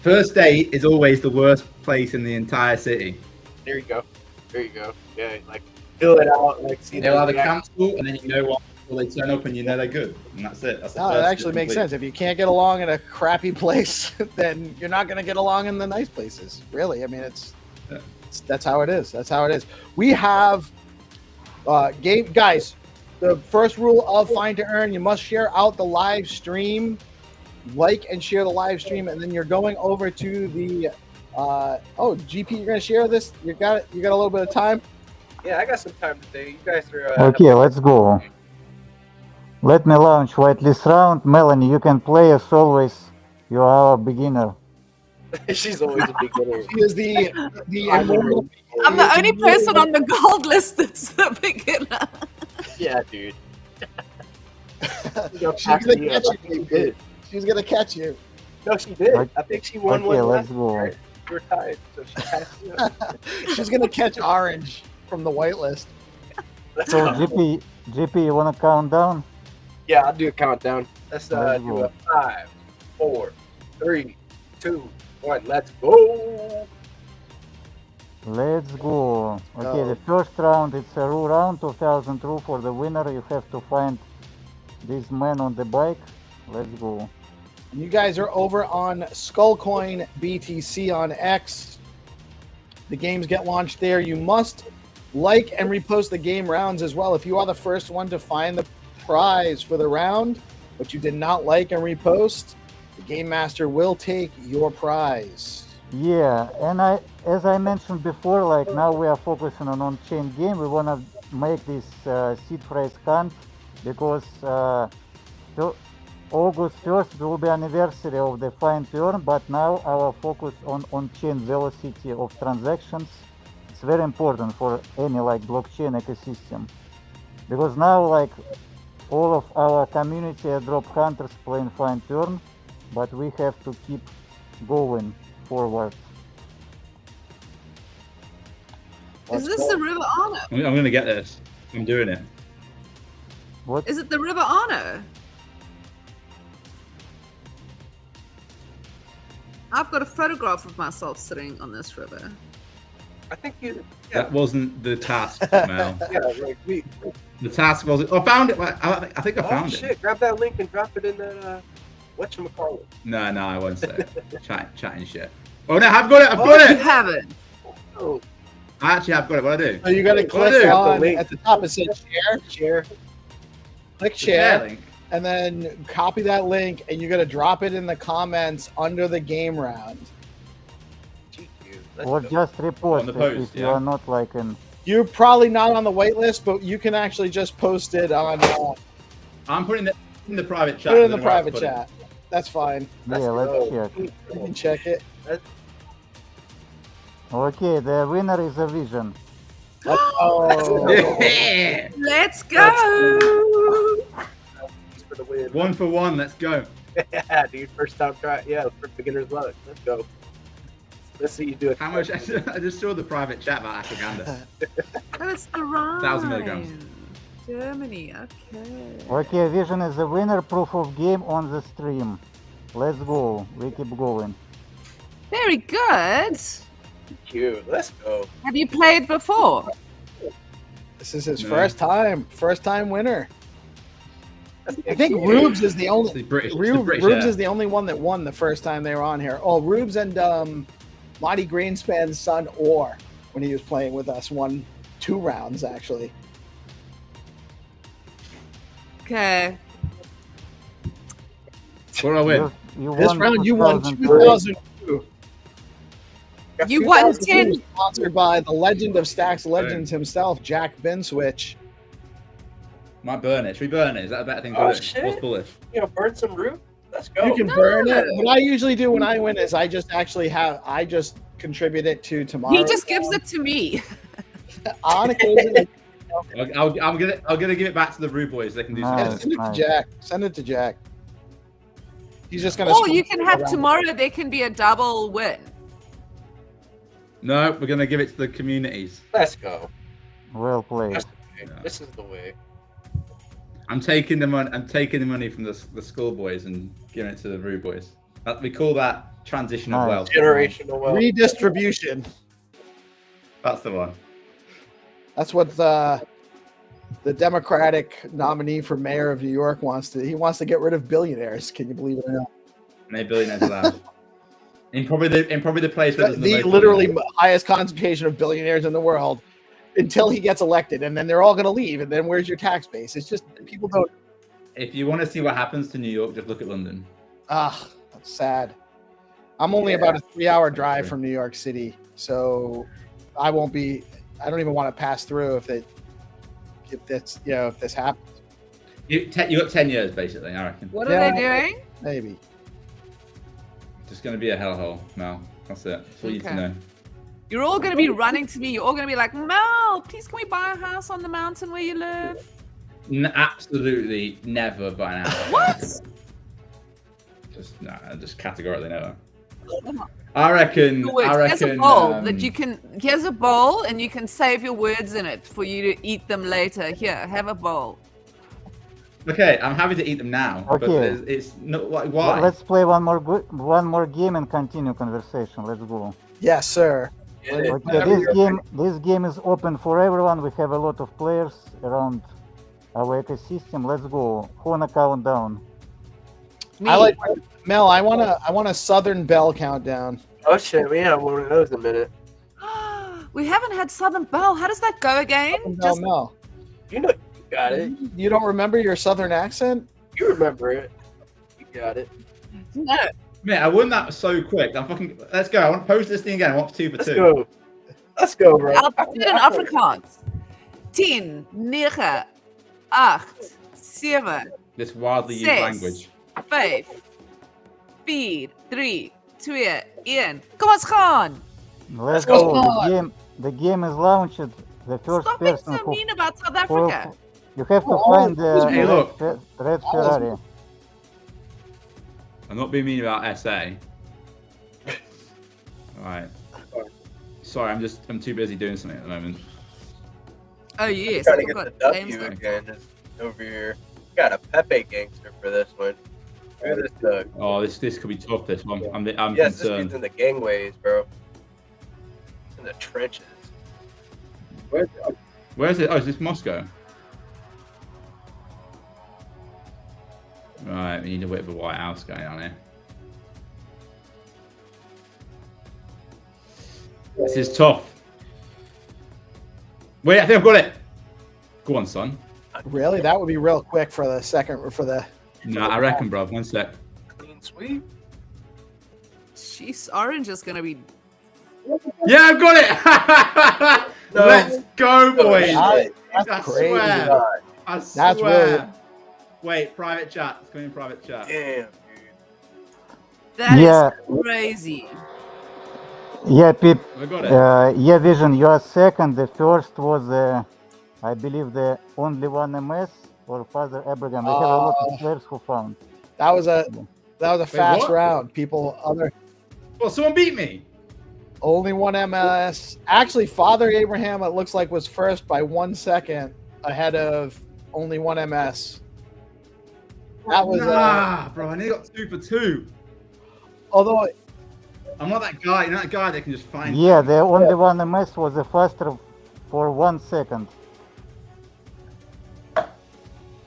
Speaker 3: First date is always the worst place in the entire city.
Speaker 2: There you go. There you go. Yeah, like fill it out, like see
Speaker 3: They'll
Speaker 2: the
Speaker 3: have a
Speaker 2: reaction.
Speaker 3: cancel, and then you know what? Well, they turn up and you know they're good, and that's it. That's the
Speaker 1: No, it
Speaker 3: first
Speaker 1: actually makes
Speaker 3: complete.
Speaker 1: sense. If you can't get along in a crappy place, then you're not going to get along in the nice places. Really, I mean, that's how it is. That's how it is. We have game guys. The first rule of Find2Earn: you must share out the live stream, like and share the live stream, and then you're going over to the. GP, you're going to share this. You got it. You got a little bit of time.
Speaker 2: Yeah, I got some time today. You guys are.
Speaker 5: Okay, let's go. Let me launch whitelist round. Melanie, you can play as always. You are a beginner.
Speaker 2: She's always a beginner.
Speaker 1: She is the immortal.
Speaker 4: I'm the only person on the gold list that's a beginner.
Speaker 2: Yeah, dude.
Speaker 1: She's gonna catch you. Dude. She's gonna catch you.
Speaker 2: No, she did.
Speaker 5: Okay.
Speaker 2: I think she won
Speaker 5: Okay,
Speaker 2: one
Speaker 5: let's
Speaker 2: last
Speaker 5: go.
Speaker 2: year. We were tied, so she passed you.
Speaker 1: She's gonna catch Orange from the whitelist.
Speaker 5: So GP, you wanna count down?
Speaker 2: Yeah, I'll do a countdown. Let's
Speaker 5: Let's
Speaker 2: do
Speaker 5: go.
Speaker 2: a 5, 4, 3, 2, 1. Let's go.
Speaker 5: Let's go. Okay,
Speaker 1: Go.
Speaker 5: the first round it's a rule round, 2000 rule for the winner. You have to find this man on the bike. Let's go.
Speaker 1: You guys are over on Skullcoin BTC on X. The games get launched there. You must like and repost the game rounds as well. If you are the first one to find the prize for the round, but you did not like and repost, the game master will take your prize.
Speaker 5: Yeah, and as I mentioned before, like now we are focusing on on-chain game. We wanna make this seed phrase hunt because August 1st will be anniversary of the Find2Earn, but now our focus on-chain velocity of transactions. It's very important for any like blockchain ecosystem because now like all of our community are drop hunters playing Find2Earn, but we have to keep going forward.
Speaker 4: Is this the River Arno?
Speaker 3: I'm gonna get this. I'm doing it.
Speaker 5: What?
Speaker 4: Is it the River Arno? I've got a photograph of myself sitting on this river.
Speaker 2: I think you.
Speaker 3: That wasn't the task, Mel.
Speaker 2: Yeah, like we.
Speaker 3: The task wasn't. I found it. I think I
Speaker 2: Oh
Speaker 3: found it.
Speaker 2: shit! Grab that link and drop it in that. Whatchamacallit.
Speaker 3: No, I won't say it. Chatting shit. Oh no, I've got it. I've got
Speaker 4: You
Speaker 3: it.
Speaker 4: haven't.
Speaker 2: Oh,
Speaker 3: I actually have got it. What do I do?
Speaker 1: So you got to
Speaker 3: What do I
Speaker 1: click
Speaker 3: do?
Speaker 1: on
Speaker 2: Link.
Speaker 1: at the top. It says share. Click share,
Speaker 3: link.
Speaker 1: and then copy that link, and you're gonna drop it in the comments under the game round.
Speaker 2: cheat you. Let's
Speaker 5: Or
Speaker 2: go.
Speaker 5: just repost
Speaker 3: On the
Speaker 5: it
Speaker 3: post,
Speaker 5: if you
Speaker 3: yeah.
Speaker 5: are not like in.
Speaker 1: You're probably not on the wait list, but you can actually just post it on.
Speaker 3: I'm putting it in the private chat.
Speaker 1: Put it in
Speaker 3: I
Speaker 1: the
Speaker 3: don't know where to
Speaker 1: private
Speaker 3: put it.
Speaker 1: chat. That's fine.
Speaker 2: Let's
Speaker 5: Yeah, let's
Speaker 2: go.
Speaker 5: check.
Speaker 1: You can check it.
Speaker 5: Okay, the winner is a vision.
Speaker 1: Oh,
Speaker 3: Yeah.
Speaker 4: Let's go.
Speaker 2: For the win.
Speaker 3: 1 for 1. Let's go.
Speaker 2: Yeah, dude. First time try. Yeah, for beginner's luck. Let's go. Let's see you do it.
Speaker 3: How much? I just saw the private chat about ashwagandha.
Speaker 4: Oh, it's the right.
Speaker 3: 1,000 milligrams.
Speaker 4: Germany, okay.
Speaker 5: Okay, vision is the winner. Proof of game on the stream. Let's go. We keep going.
Speaker 4: Very good.
Speaker 2: Cute. Let's go.
Speaker 4: Have you played before?
Speaker 1: This is his
Speaker 3: No.
Speaker 1: first time winner. I think
Speaker 2: Cute.
Speaker 1: Rubes is the
Speaker 3: It's
Speaker 1: only
Speaker 3: the British, it's the
Speaker 1: Rubes,
Speaker 3: British
Speaker 1: Rubes
Speaker 3: air.
Speaker 1: is the only one that won the first time they were on here. Oh, Rubes and Monty Greenspan's son Orr, when he was playing with us, won 2 rounds actually.
Speaker 4: Okay.
Speaker 3: What do I win?
Speaker 5: You
Speaker 1: This
Speaker 5: won
Speaker 1: round you won
Speaker 5: 2002.
Speaker 1: 2002.
Speaker 2: Got
Speaker 4: You won
Speaker 2: 2000.
Speaker 4: 10.
Speaker 1: Sponsored by the legend of Stacks Legends himself, Jack Binswitch.
Speaker 3: Might burn it. Should we burn it? Is that a better thing to
Speaker 2: Oh,
Speaker 3: do?
Speaker 2: shit.
Speaker 3: What's bullish?
Speaker 2: You know, burn some root. Let's go.
Speaker 1: You can burn it. What I usually do when I win is I just contribute it to tomorrow.
Speaker 4: He just gives it to me.
Speaker 1: On occasion.
Speaker 3: I'm gonna give it back to the Rude Boys. They can do
Speaker 5: Nice.
Speaker 3: something.
Speaker 1: Send it to
Speaker 5: Nice.
Speaker 1: Jack. Send it to Jack. He's just gonna.
Speaker 4: Or you can have
Speaker 1: around.
Speaker 4: tomorrow, there can be a double win.
Speaker 3: No, we're gonna give it to the communities.
Speaker 2: Let's go.
Speaker 5: Well played.
Speaker 2: That's the way. This is the way.
Speaker 3: I'm taking the money. I'm taking the money from the schoolboys and giving it to the Rude Boys. We call that transition of
Speaker 5: Nice.
Speaker 3: wealth.
Speaker 2: Generational wealth.
Speaker 1: Redistribution.
Speaker 3: That's the one.
Speaker 1: That's what the Democratic nominee for mayor of New York wants to. He wants to get rid of billionaires. Can you believe it or not?
Speaker 3: No billionaires allowed. in probably the place where there's the most
Speaker 1: Literally
Speaker 3: billionaires.
Speaker 1: highest concentration of billionaires in the world until he gets elected, and then they're all going to leave. And then where's your tax base? It's just people don't.
Speaker 3: If you want to see what happens to New York, just look at London.
Speaker 1: Ah, that's sad. I'm only about a 3-hour drive from New York City, so I won't be. I don't even want to pass through if this happens.
Speaker 3: You got 10 years basically, I reckon.
Speaker 4: What are
Speaker 1: Yeah.
Speaker 4: they doing?
Speaker 1: Maybe.
Speaker 3: Just gonna be a hellhole, Mel. That's it. That's all you need to
Speaker 4: Okay.
Speaker 3: know.
Speaker 4: You're all going to be running to me. You're all going to be like, Mel, please can we buy a house on the mountain where you live?
Speaker 3: Absolutely never by now.
Speaker 4: What?
Speaker 3: Just categorically never. I reckon.
Speaker 4: Your words.
Speaker 3: I
Speaker 4: Here's a
Speaker 3: reckon.
Speaker 4: bowl that you can. Here's a bowl, and you can save your words in it for you to eat them later. Here, have a bowl.
Speaker 3: Okay, I'm happy to eat them now, but
Speaker 5: Okay.
Speaker 3: it's not like why.
Speaker 5: Let's play one more game and continue conversation. Let's go.
Speaker 1: Yes, sir.
Speaker 2: Get it.
Speaker 5: Okay, this game is open for everyone. We have a lot of players around our ecosystem. Let's go. Who wanna count down?
Speaker 4: Me.
Speaker 1: I like Mel. I want a Southern Belle countdown.
Speaker 2: Oh shit, we have one of those in a minute.
Speaker 4: We haven't had Southern Belle. How does that go again?
Speaker 1: Southern Belle, Mel.
Speaker 2: You know, you got it.
Speaker 1: You don't remember your Southern accent?
Speaker 2: You remember it. You got it.
Speaker 4: No.
Speaker 3: Man, I won that so quick. I'm fucking. Let's go. I want to post this thing again. I want 2 for 2.
Speaker 2: Let's go. Let's go, bro.
Speaker 4: I'll do it in Afrikaans. 10, 9, 8, 7,
Speaker 3: This wildly used
Speaker 4: Sis.
Speaker 3: language.
Speaker 4: 5, 4, 3, 2, 1. Kom ons gaan.
Speaker 5: Let's
Speaker 1: go.
Speaker 5: go. The game is launched. The first
Speaker 4: Stop being
Speaker 5: person
Speaker 4: so
Speaker 5: who
Speaker 4: mean about South Africa.
Speaker 5: you have to
Speaker 1: Oh,
Speaker 5: find the
Speaker 3: hey, look.
Speaker 5: red Ferrari.
Speaker 3: I'm not being mean about SA. Alright. Sorry, I'm too busy doing something at the moment.
Speaker 4: Oh yes,
Speaker 2: Trying
Speaker 4: I
Speaker 2: to get
Speaker 4: forgot.
Speaker 2: the
Speaker 4: James
Speaker 2: W
Speaker 4: did.
Speaker 2: again just over here. Got a Pepe gangster for this one. Look at this Doug.
Speaker 3: Oh, this could be tough. This one. I'm
Speaker 2: Yes, this
Speaker 3: concerned.
Speaker 2: dude's in the gangways, bro. In the trenches.
Speaker 3: Where is it? Oh, is this Moscow? Right, we need a bit of a White House going on here. This is tough. Wait, I think I've got it. Go on, son.
Speaker 1: Really? That would be real quick for the second for the.
Speaker 3: No, I reckon, bro. 1 sec.
Speaker 2: Clean sweep.
Speaker 4: Jeez, Orange is gonna be.
Speaker 3: Yeah, I've got it.
Speaker 2: No.
Speaker 3: Let's go, boys.
Speaker 1: That's
Speaker 3: I
Speaker 1: crazy.
Speaker 3: swear. I
Speaker 1: That's
Speaker 3: swear.
Speaker 1: really-
Speaker 3: Wait, private chat. It's coming in private chat.
Speaker 2: Damn, dude.
Speaker 4: That is
Speaker 5: Yeah.
Speaker 4: crazy.
Speaker 5: Yeah, Pip.
Speaker 3: I got it.
Speaker 5: Yeah, Vision. You are second. The first was, I believe, the only one MS or Father Abraham. We have a lot of players who found.
Speaker 1: That was a fast
Speaker 3: what?
Speaker 1: round. People other
Speaker 3: Well, someone beat me.
Speaker 1: only one MS. Actually, Father Abraham, it looks like, was first by 1 second ahead of only one MS. That was
Speaker 3: Nah, bro. I nearly got 2 for 2.
Speaker 1: although
Speaker 3: I'm not that guy. You're not that guy that can just find.
Speaker 5: Yeah,
Speaker 3: things.
Speaker 5: the only one MS was a faster for 1 second.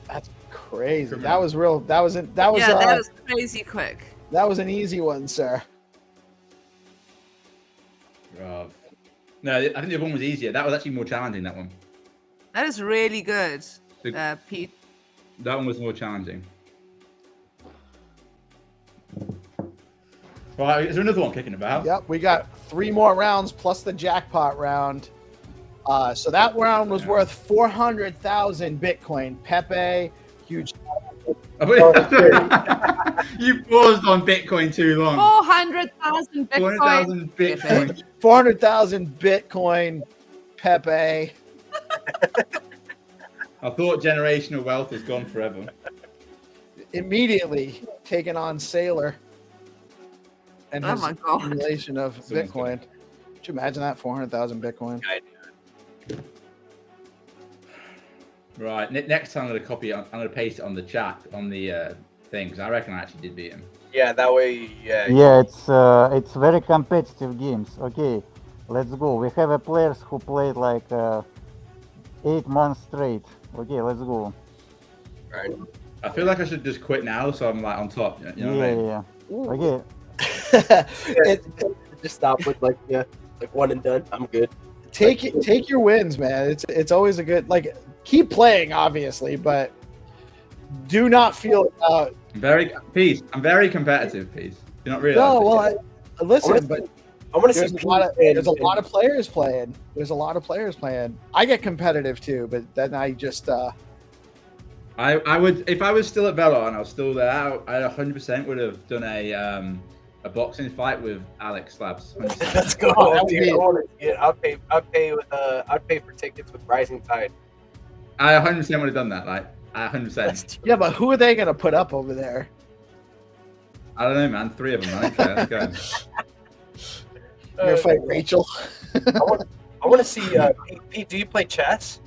Speaker 1: That's crazy.
Speaker 3: Criminal.
Speaker 1: That was real. That was
Speaker 4: That was crazy quick.
Speaker 1: that was an easy one, sir.
Speaker 3: Rob. No, I think the other one was easier. That was actually more challenging. That one.
Speaker 4: That is really good,
Speaker 3: The-
Speaker 4: Pete.
Speaker 3: That one was more challenging. Right, is there another one kicking about?
Speaker 1: Yep, we got 3 more rounds plus the jackpot round. So that round was worth 400,000 Bitcoin. Pepe, huge.
Speaker 3: You paused on Bitcoin too long.
Speaker 4: 400,000 Bitcoin.
Speaker 3: 400,000 Bitcoin.
Speaker 1: 400,000 Bitcoin. Pepe.
Speaker 3: I thought generational wealth was gone forever.
Speaker 1: Immediately taking on Sailor and
Speaker 4: Oh
Speaker 1: his
Speaker 4: my God.
Speaker 1: accumulation of
Speaker 3: Someone's
Speaker 1: Bitcoin. Could you imagine that? 400,000 Bitcoin.
Speaker 3: Right. Next time I'm gonna copy it. I'm gonna paste it on the chat on the thing because I reckon I actually did beat him.
Speaker 2: Yeah, that way. Yeah.
Speaker 5: Yeah, it's very competitive games. Okay, let's go. We have a players who played like 8 months straight. Okay, let's go.
Speaker 2: Right.
Speaker 3: I feel like I should just quit now, so I'm like on top. You know what I mean?
Speaker 5: Yeah. Okay.
Speaker 2: Just stop with like one and done. I'm good.
Speaker 1: Take your wins, man. It's always a good, like, keep playing, obviously, but do not feel
Speaker 3: I'm very competitive, Peace. You're not really.
Speaker 1: no. Well, listen, but
Speaker 2: I want to
Speaker 1: there's
Speaker 2: see.
Speaker 1: a lot of players playing. There's a lot of players playing. I get competitive too, but then I just
Speaker 3: I would, if I was still at Velar and I was still there, I 100% would have done a boxing fight with Alex Slabs. 100%.
Speaker 2: Let's go.
Speaker 1: Oh, that would
Speaker 2: dude.
Speaker 1: be-
Speaker 2: I wanna see it. I'd pay for tickets with Rising Tide.
Speaker 3: I 100% would have done that. Like, I 100%.
Speaker 1: yeah. But who are they gonna put up over there?
Speaker 3: I don't know, man. 3 of them. I don't care. Let's go.
Speaker 1: You're gonna fight Rachel.
Speaker 2: I want to see. Pete, do you play chess?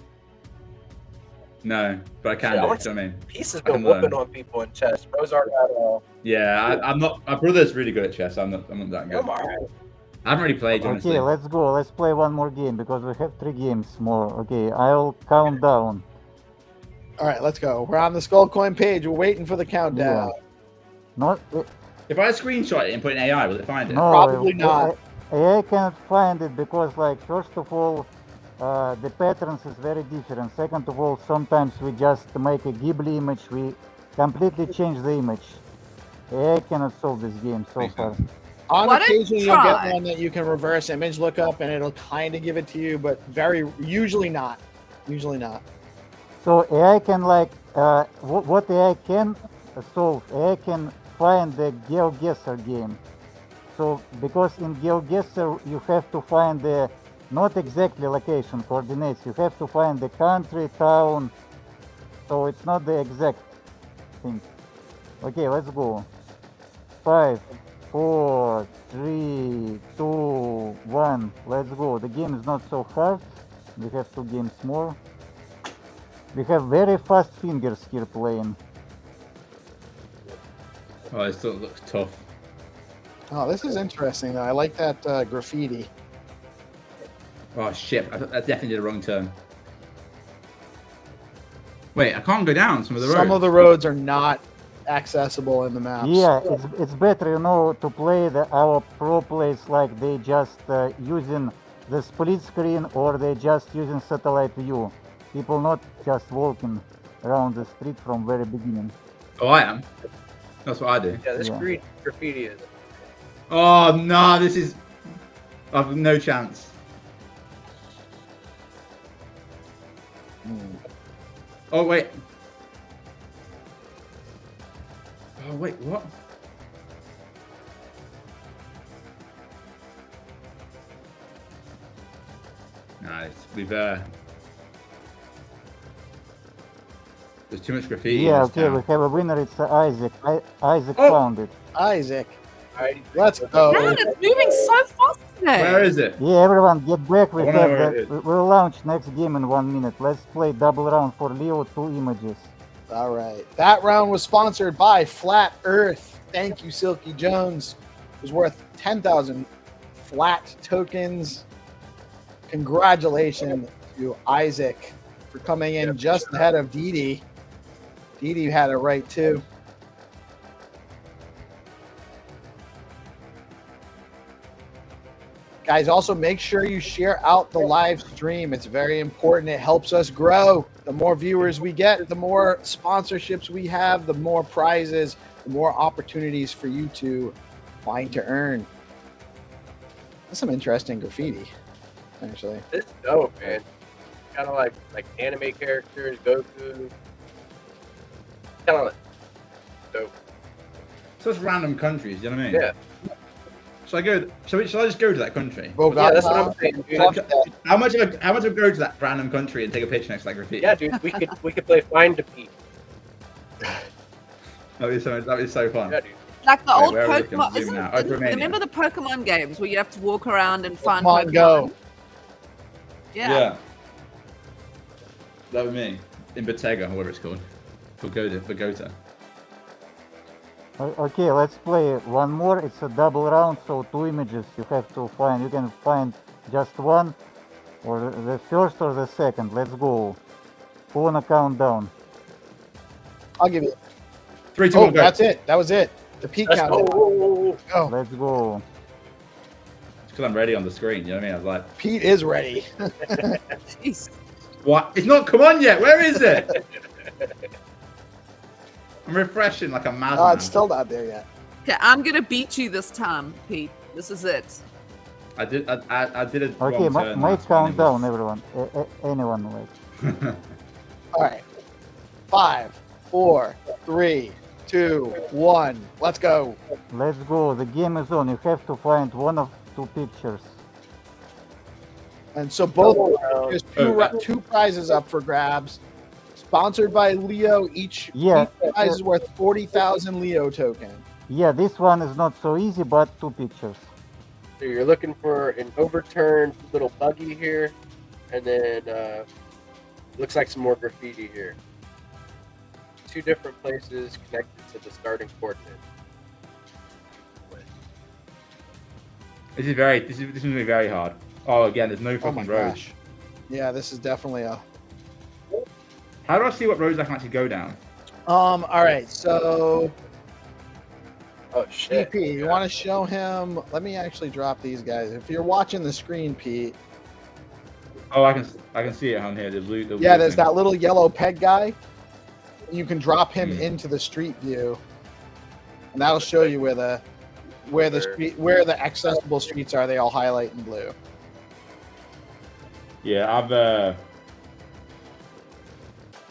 Speaker 3: No, but I can.
Speaker 2: Yeah, I
Speaker 3: do,
Speaker 2: wanna
Speaker 3: you know what I mean?
Speaker 2: Peace has
Speaker 3: I
Speaker 2: been
Speaker 3: can learn.
Speaker 2: whooping on people in chess. Bro's already got
Speaker 3: Yeah, I'm not. My brother's really good at chess. I'm not that good.
Speaker 2: I'm alright.
Speaker 3: I haven't really played, honestly.
Speaker 5: Okay, let's go. Let's play one more game because we have 3 games more. Okay, I'll count down.
Speaker 1: All right, let's go. We're on the Skull Coin page. We're waiting for the countdown.
Speaker 5: Not
Speaker 3: If I screenshot it and put in AI, will it find it?
Speaker 5: no,
Speaker 1: Probably not.
Speaker 5: I cannot find it because, like, first of all, the patterns is very different. Second of all, sometimes we just make a Ghibli image. We completely change the image. I cannot solve this game so
Speaker 3: Makes
Speaker 5: far.
Speaker 3: sense.
Speaker 1: On
Speaker 4: Why don't
Speaker 1: occasion,
Speaker 4: you
Speaker 1: you'll get
Speaker 4: try?
Speaker 1: one that you can reverse image look up, and it'll kind of give it to you, but usually not. Usually not.
Speaker 5: So AI can, like, what AI can solve, AI can find the GeoGuessr game. So because in GeoGuessr you have to find the not exactly location coordinates, you have to find the country, town. So it's not the exact thing. Okay, let's go. 5, 4, 3, 2, 1. Let's go. The game is not so hard. We have 2 games more. We have very fast fingers here playing.
Speaker 3: Oh, it still looks tough.
Speaker 1: Oh, this is interesting, though. I like that graffiti.
Speaker 3: Oh shit! I definitely did a wrong turn. Wait, I can't go down some of the roads.
Speaker 1: Some of the roads are not accessible in the maps.
Speaker 5: Yeah, it's better, you know, to play our pro plays like they just using the split screen or they just using satellite view. People not just walking around the street from very beginning.
Speaker 3: Oh, I am. That's what I do.
Speaker 2: Yeah, this
Speaker 5: Yeah.
Speaker 2: green graffiti is.
Speaker 3: Oh no, this is. I've no chance. Oh wait. Oh wait, what? Nice. We've there's too much graffiti. in
Speaker 5: Yeah,
Speaker 3: this
Speaker 5: okay,
Speaker 3: town.
Speaker 5: we have a winner. It's Isaac. Isaac
Speaker 3: Oh!
Speaker 5: found it.
Speaker 1: Isaac,
Speaker 2: Right?
Speaker 1: let's go.
Speaker 4: Man, it's moving so fast today.
Speaker 3: Where is it?
Speaker 5: Yeah, everyone get back. We
Speaker 3: I wanna
Speaker 5: have
Speaker 3: know where it is.
Speaker 5: we'll launch next game in 1 minute. Let's play double round for Leo. 2 images.
Speaker 1: All right. That round was sponsored by Flat Earth. Thank you, Silky Jones. was worth 10,000 flat tokens. Congratulations to Isaac for coming in just ahead of Didi. Didi had it right too. Guys, also make sure you share out the live stream. It's very important. It helps us grow. The more viewers we get, the more sponsorships we have, the more prizes, the more opportunities for you to find to earn. That's some interesting graffiti, actually.
Speaker 2: It's dope, man. Kind of like anime characters, Goku. Kind of like dope.
Speaker 3: Such random countries, you know what I mean?
Speaker 2: Yeah.
Speaker 3: Shall I just go to that country?
Speaker 2: Yeah, that's what I'm saying, dude.
Speaker 3: How much would I go to that random country and take a picture next to that graffiti?
Speaker 2: Yeah, dude. We could play Find2Earn.
Speaker 3: That would be so fun.
Speaker 2: Yeah, dude.
Speaker 4: Like the old
Speaker 3: where are we looking?
Speaker 4: Pokemon.
Speaker 3: Zoom out. Oh, Romania.
Speaker 4: Remember the Pokemon games where you have to walk around and find
Speaker 1: Pokemon Go.
Speaker 4: Yeah.
Speaker 3: That would be me. In Bottega, or whatever it's called. Bogota.
Speaker 5: Okay, let's play one more. It's a double round, so 2 images you have to find. You can find just one, or the first or the second. Let's go. Who wanna count down?
Speaker 1: I'll give you.
Speaker 3: 3, 2,
Speaker 1: Oh,
Speaker 3: 1, go.
Speaker 1: that's it. That was it. The peak
Speaker 2: Let's
Speaker 1: countdown.
Speaker 2: go.
Speaker 1: Oh,
Speaker 5: Let's go.
Speaker 3: It's because I'm ready on the screen, you know what I mean? I was like,
Speaker 1: Pete is ready.
Speaker 4: Jeez.
Speaker 3: what? It's not come on yet. Where is it? I'm refreshing like a madman.
Speaker 1: Oh, it's still not there yet.
Speaker 4: Okay, I'm gonna beat you this time, Pete. This is it.
Speaker 3: I did a
Speaker 5: Okay,
Speaker 3: wrong turn
Speaker 5: make
Speaker 3: last
Speaker 5: countdown,
Speaker 3: one.
Speaker 5: everyone. Anyone like.
Speaker 1: All right. 5, 4, 3, 2, 1. Let's go.
Speaker 5: Let's go. The game is on. You have to find one of 2 pictures.
Speaker 1: And so both
Speaker 2: Oh,
Speaker 1: there's
Speaker 3: wow.
Speaker 1: two prizes up for grabs. Sponsored by Leo. Each prize is worth 40,000 Leo token.
Speaker 5: Yeah, this one is not so easy, but 2 pictures.
Speaker 2: So you're looking for an overturned little buggy here, and then looks like some more graffiti here. 2 different places connected to the starting coordinate.
Speaker 3: This is going to be very hard. Oh, again, there's no
Speaker 1: Oh
Speaker 3: fucking
Speaker 1: my
Speaker 3: roads.
Speaker 1: gosh. Yeah, this is definitely a.
Speaker 3: How do I see what roads I can actually go down?
Speaker 1: All right, so
Speaker 2: Oh shit!
Speaker 1: PP, you want to show him? Let me actually drop these guys. If you're watching the screen, Pete.
Speaker 3: Oh, I can see it on here. The blue.
Speaker 1: Yeah, there's that little yellow peg guy. You can drop him into the street view, and that'll show you where the accessible streets are. They all highlight in blue.
Speaker 3: Yeah,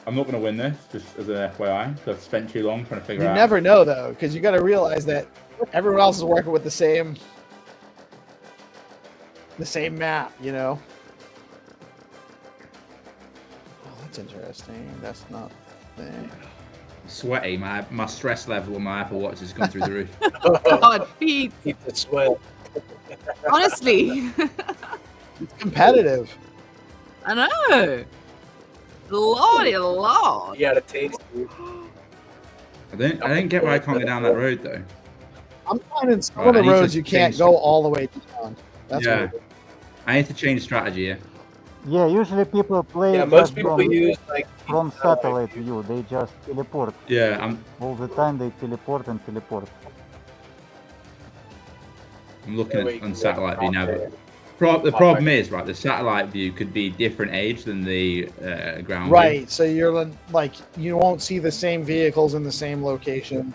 Speaker 3: I'm not going to win this, just as an FYI. So I've spent too long trying to figure
Speaker 1: You
Speaker 3: out.
Speaker 1: never know though, because you got to realize that everyone else is working with the same map. You know. Oh, that's interesting. That's not the thing.
Speaker 3: Sweaty. My stress level on my Apple Watch has gone through the roof.
Speaker 4: God, Pete.
Speaker 2: Keep the sweat.
Speaker 4: Honestly.
Speaker 1: It's competitive.
Speaker 4: I know. Lordy Lord.
Speaker 2: You got a taste, dude.
Speaker 3: I don't get why I can't go down that road though.
Speaker 1: I'm finding some
Speaker 3: Right,
Speaker 1: of the
Speaker 3: I need to
Speaker 1: roads you can't
Speaker 3: change
Speaker 1: go all the way down. That's
Speaker 3: Yeah.
Speaker 1: weird.
Speaker 3: I need to change strategy here.
Speaker 5: Yeah, usually people play
Speaker 2: Yeah, most
Speaker 5: just
Speaker 2: people use like
Speaker 5: from satellite view. They just teleport.
Speaker 3: Yeah,
Speaker 5: All the time they teleport and teleport.
Speaker 3: I'm looking
Speaker 2: Wait,
Speaker 3: at on
Speaker 2: yeah,
Speaker 3: satellite view now.
Speaker 2: okay.
Speaker 3: The problem is, right, the satellite view could be different age than the ground view.
Speaker 1: Right, so you're like you won't see the same vehicles in the same location.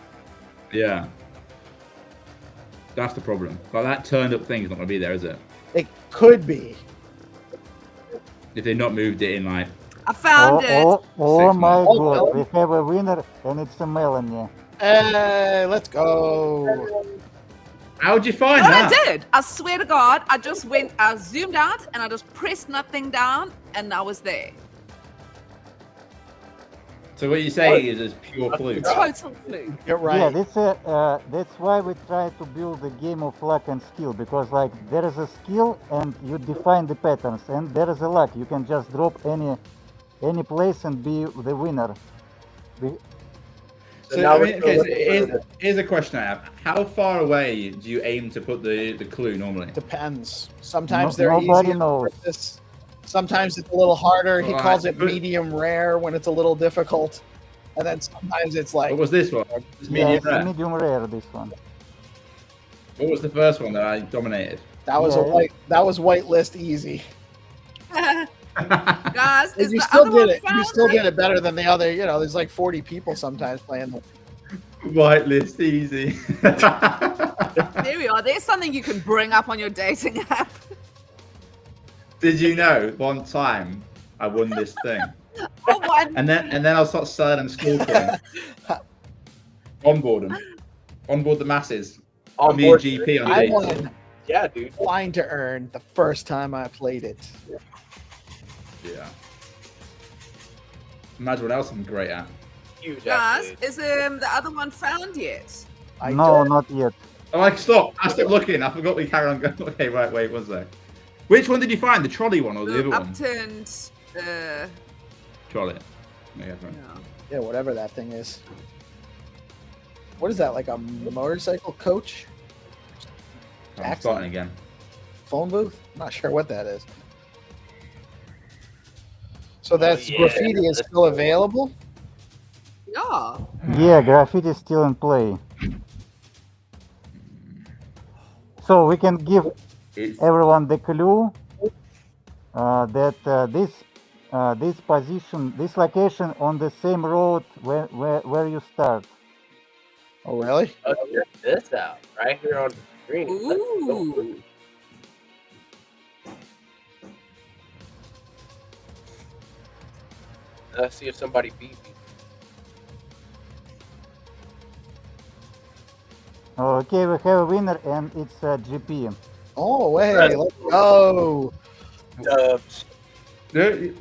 Speaker 3: Yeah. That's the problem. Like that turned up thing's not gonna be there, is it?
Speaker 1: It could be.
Speaker 3: If they've not moved it in like
Speaker 4: I found it.
Speaker 5: Oh
Speaker 3: 6
Speaker 5: my
Speaker 3: months.
Speaker 5: god, we have a winner and it's a Melanie.
Speaker 1: Hey, let's go.
Speaker 3: how'd you find
Speaker 4: No,
Speaker 3: that?
Speaker 4: I did. I swear to God, I zoomed out and I just pressed nothing down and I was there.
Speaker 3: So what you're saying is it's pure fluke.
Speaker 4: Total fluke.
Speaker 1: You're right.
Speaker 5: Yeah, that's why we try to build a game of luck and skill, because like there is a skill and you define the patterns, and there is a luck. You can just drop any place and be the winner.
Speaker 3: So,
Speaker 2: now
Speaker 3: I
Speaker 2: we're
Speaker 3: mean,
Speaker 2: still
Speaker 3: okay, so
Speaker 2: looking for
Speaker 3: here's a question I have. How far away do you aim to put the clue normally?
Speaker 1: Depends. Sometimes they're
Speaker 5: Nobody
Speaker 1: easy.
Speaker 5: knows.
Speaker 1: Sometimes it's a little harder. He
Speaker 3: All
Speaker 1: calls
Speaker 3: right,
Speaker 1: it
Speaker 3: but-
Speaker 1: medium rare when it's a little difficult, and then sometimes it's like
Speaker 3: What was this one? This
Speaker 5: Yeah,
Speaker 3: medium
Speaker 5: it's a
Speaker 3: rare.
Speaker 5: medium rare, this one.
Speaker 3: What was the first one that I dominated?
Speaker 1: that was
Speaker 5: Yeah.
Speaker 1: that was whitelist easy.
Speaker 4: Guys,
Speaker 1: And
Speaker 4: is
Speaker 1: you
Speaker 4: the
Speaker 1: still
Speaker 4: other
Speaker 1: did
Speaker 4: one
Speaker 1: it. You
Speaker 4: found
Speaker 1: still
Speaker 4: yet?
Speaker 1: did it better than the other. You know, there's like 40 people sometimes playing them.
Speaker 3: Whitelist easy.
Speaker 4: There we are. There's something you can bring up on your dating app.
Speaker 3: Did you know one time I won this thing?
Speaker 4: For one.
Speaker 3: And then I'll start selling them scorecoins. Onboard them. Onboard the masses. I'll be a
Speaker 2: board.
Speaker 3: GP on
Speaker 1: I
Speaker 3: dates.
Speaker 1: won
Speaker 2: Yeah, dude.
Speaker 1: Find2Earn the first time I played it.
Speaker 3: Yeah. Imagine what else I'm great at.
Speaker 2: Huge.
Speaker 4: Guys,
Speaker 2: Actually.
Speaker 4: is the other one found yet?
Speaker 1: I
Speaker 5: No,
Speaker 1: don't-
Speaker 5: not yet.
Speaker 3: Oh, I stopped looking. I forgot we carried on going. Okay, right, wait, one sec. Which one did you find? The trolley one or the other one?
Speaker 4: Upturned.
Speaker 3: Trolley. Yeah, right.
Speaker 4: No.
Speaker 1: Yeah, whatever that thing is. What is that? Like a motorcycle coach?
Speaker 3: I'm
Speaker 1: Excellent.
Speaker 3: starting again.
Speaker 1: Phone booth? Not sure what that is. So that's
Speaker 2: yeah.
Speaker 1: graffiti is still available?
Speaker 4: Yeah.
Speaker 5: Yeah, graffiti is still in play. So we can give
Speaker 3: It's
Speaker 5: everyone the clue that this position, this location on the same road where you start.
Speaker 1: Oh, really?
Speaker 2: Oh, check this out right here on the screen.
Speaker 4: Ooh.
Speaker 2: Let's see if somebody beat me.
Speaker 5: Okay, we have a winner and it's GP.
Speaker 1: Oh, wait, let's go.
Speaker 2: Dubs.
Speaker 5: Today,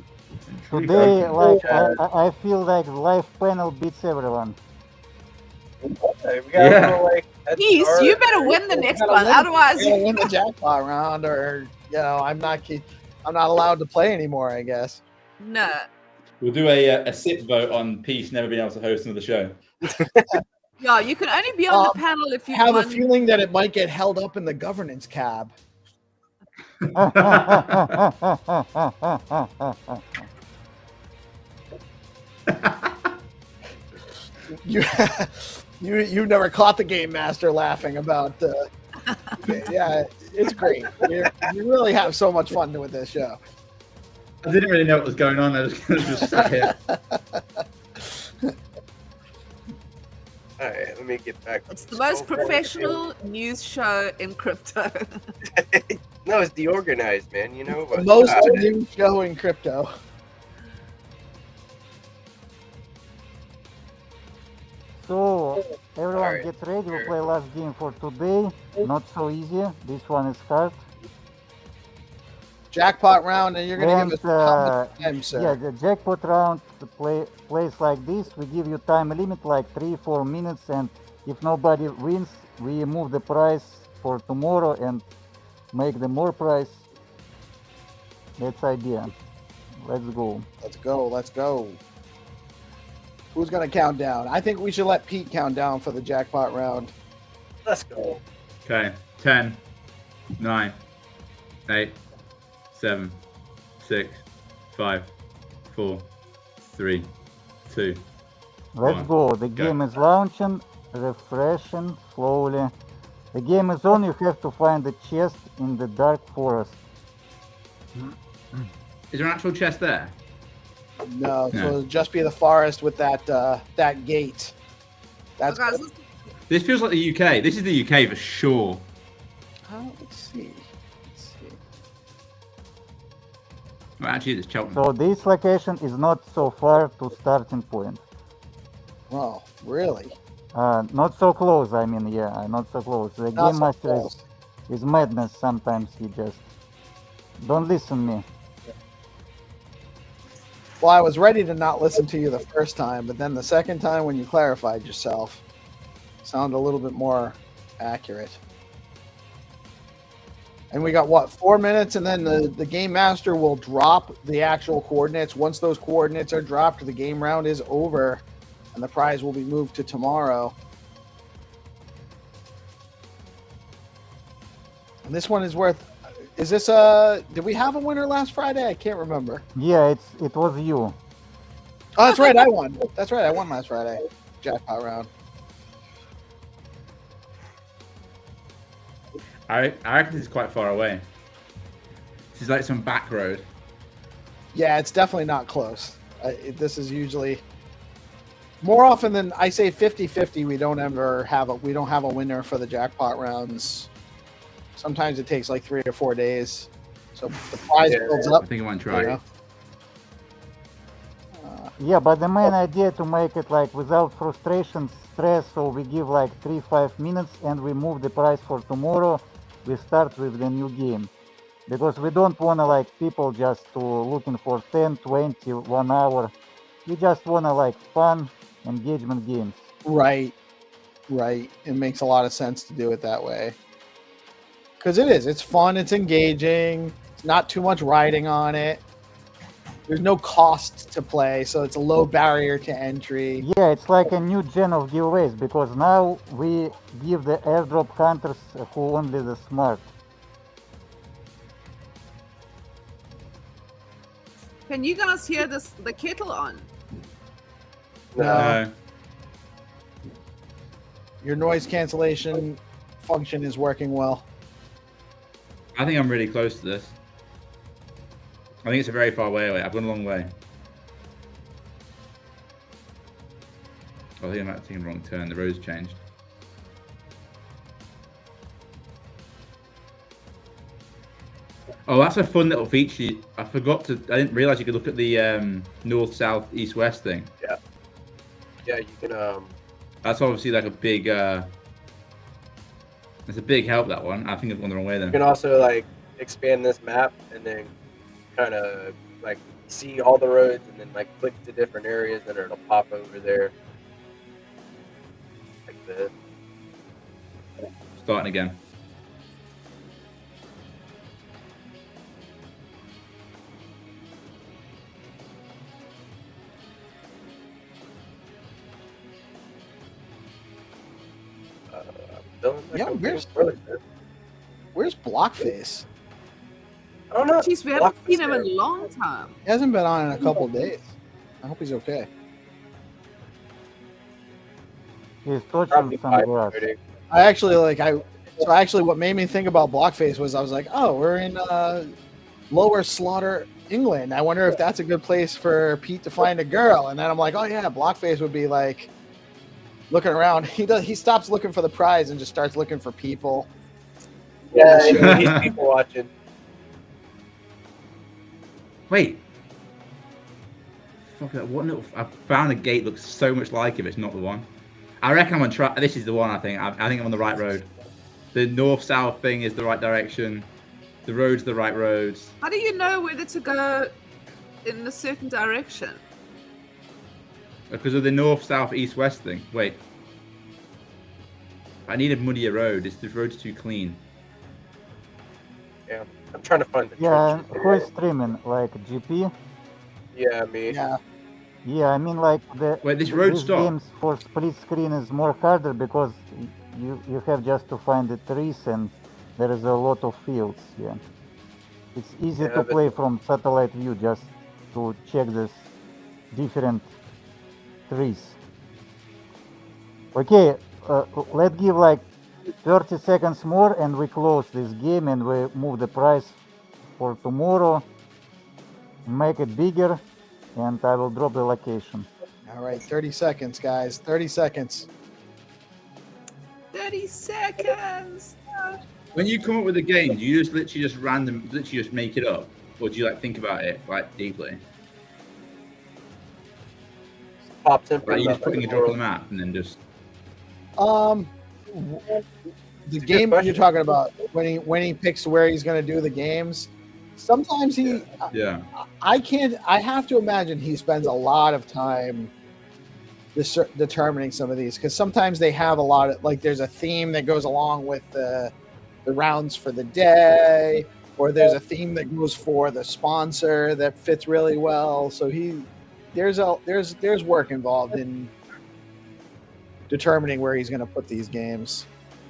Speaker 5: like I feel like live panel beats everyone.
Speaker 2: Okay, we got
Speaker 3: Yeah.
Speaker 2: a little, like, head
Speaker 4: Peace,
Speaker 2: start.
Speaker 4: you better win the next one.
Speaker 1: We're
Speaker 4: Otherwise,
Speaker 1: gonna win the jackpot round, or I'm not allowed to play anymore, I guess.
Speaker 4: no.
Speaker 3: We'll do a sit vote on Peace never being able to host another show.
Speaker 4: Yeah, you can only be on the panel if you
Speaker 1: I have a
Speaker 4: won.
Speaker 1: feeling that it might get held up in the governance cab. You you've never caught the game master laughing about yeah, it's great. You really have so much fun with this show.
Speaker 3: I didn't really know what was going on. I was just sat here.
Speaker 2: All right, let me get back.
Speaker 4: It's the most professional news show in crypto.
Speaker 2: No, it's DeOrganized, man. You know
Speaker 1: The
Speaker 2: what?
Speaker 1: most new show in crypto.
Speaker 5: So everyone
Speaker 2: Alright.
Speaker 5: get ready, we'll play last game for today. Not so easy, this one is hard.
Speaker 1: Jackpot round, and you're gonna
Speaker 5: And,
Speaker 1: give us how much time, sir?
Speaker 5: Yeah, the jackpot round plays like this. We give you time limit like 3-4 minutes, and if nobody wins, we move the price for tomorrow and make the more price. That's idea. Let's go.
Speaker 1: Let's go. Let's go. Who's gonna count down? I think we should let Pete count down for the jackpot round.
Speaker 2: Let's go.
Speaker 3: Okay, 10, 9, 8, 7, 6, 5, 4, 3, 2.
Speaker 5: Let's
Speaker 3: One.
Speaker 5: go. The
Speaker 3: Go.
Speaker 5: game is launching, refreshing slowly. The game is on. You have to find the chest in the dark forest.
Speaker 3: Is there an actual chest there?
Speaker 1: No, so
Speaker 3: No.
Speaker 1: it'll just be the forest with that that gate. That's
Speaker 4: Guys,
Speaker 3: This feels like the UK. This is the UK for sure.
Speaker 1: let's see. Let's see.
Speaker 3: Well, actually, it's Cheltenham.
Speaker 5: So this location is not so far to starting point.
Speaker 1: Oh, really?
Speaker 5: Not so close. I mean, yeah, not so close. The
Speaker 1: Not
Speaker 5: game
Speaker 1: so
Speaker 5: master
Speaker 1: close.
Speaker 5: is madness. Sometimes he just don't listen me.
Speaker 1: Well, I was ready to not listen to you the first time, but then the second time when you clarified yourself, sounded a little bit more accurate. And we got what, 4 minutes, and then the game master will drop the actual coordinates. Once those coordinates are dropped, the game round is over. and the prize will be moved to tomorrow. And this one is worth. Is this did we have a winner last Friday? I can't remember.
Speaker 5: Yeah, it was you.
Speaker 1: Oh, that's right. I won. That's right. I won last Friday. Jackpot round.
Speaker 3: I reckon this is quite far away. This is like some back road.
Speaker 1: Yeah, it's definitely not close. This is usually more often than I say 50-50. We don't have a winner for the jackpot rounds. Sometimes it takes like 3 or 4 days, so the prize builds up.
Speaker 3: I think I want to try.
Speaker 5: Yeah, but the main idea to make it like without frustration, stress, so we give like 3-5 minutes and we move the price for tomorrow. We start with the new game. Because we don't want to like people just to looking for 10, 20, 1 hour. We just want to like fun engagement games.
Speaker 1: Right. It makes a lot of sense to do it that way. Because it's fun, it's engaging, it's not too much writing on it. There's no cost to play, so it's a low barrier to entry.
Speaker 5: Yeah, it's like a new gen of giveaways because now we give the airdrop hunters who only the smart.
Speaker 4: Can you guys hear the kettle on?
Speaker 1: No. Your noise cancellation function is working well.
Speaker 3: I think I'm really close to this. I think it's a very far way away. I've gone a long way. I think I'm taking the wrong turn. The road's changed. Oh, that's a fun little feature. I didn't realize you could look at the north, south, east, west thing.
Speaker 2: Yeah. Yeah, you can.
Speaker 3: That's obviously like a big. It's a big help, that one. I think I've gone the wrong way then.
Speaker 2: You can also like expand this map and then kind of like see all the roads and then like click to different areas and it'll pop over there. Like this.
Speaker 3: Starting again.
Speaker 1: Yeah, where's Blockface?
Speaker 2: I don't know.
Speaker 4: Jeez, we haven't seen him in a long time.
Speaker 1: He hasn't been on in a couple of days. I hope he's okay.
Speaker 5: He's touching some grass.
Speaker 1: What made me think about Blockface was I was like, oh, we're in Lower Slaughter, England. I wonder if that's a good place for Pete to find a girl. And then I'm like, oh yeah, Blockface would be like looking around. He stops looking for the prize and just starts looking for people.
Speaker 2: Yeah, he's people watching.
Speaker 3: Wait. Fuck that. What little... I found a gate looks so much like him. It's not the one. I reckon I'm on track. This is the one, I think. I think I'm on the right road. The north-south thing is the right direction. The road's the right roads.
Speaker 4: How do you know whether to go in a certain direction?
Speaker 3: Because of the north, south, east, west thing. Wait. I need a muddier road. The road's too clean.
Speaker 2: Yeah, I'm trying to find the
Speaker 5: Yeah,
Speaker 2: church.
Speaker 5: who is streaming? Like GP?
Speaker 2: Yeah, me.
Speaker 1: Yeah.
Speaker 5: Yeah, I mean like
Speaker 3: This road
Speaker 5: these
Speaker 3: stop.
Speaker 5: games for split screen is more harder because you have just to find the trees and there is a lot of fields. Yeah, it's easy to play from satellite view just to check this different trees. Okay, let's give like 30 seconds more and we close this game and we move the price for tomorrow, make it bigger, and I will drop the location.
Speaker 1: All right, 30 seconds, guys. 30 seconds.
Speaker 4: 30 seconds.
Speaker 3: When you come up with a game, do you just literally just make it up? Or do you like think about it like deeply?
Speaker 2: Pops in.
Speaker 3: Like you just putting a drop on the map and then just...
Speaker 1: The game you're talking about, when he picks where he's going to do the games, sometimes I have to imagine he spends a lot of time determining some of these, because sometimes they have a lot of, like, there's a theme that goes along with the rounds for the day, or there's a theme that goes for the sponsor that fits really well. So there's work involved in determining where he's going to put these games.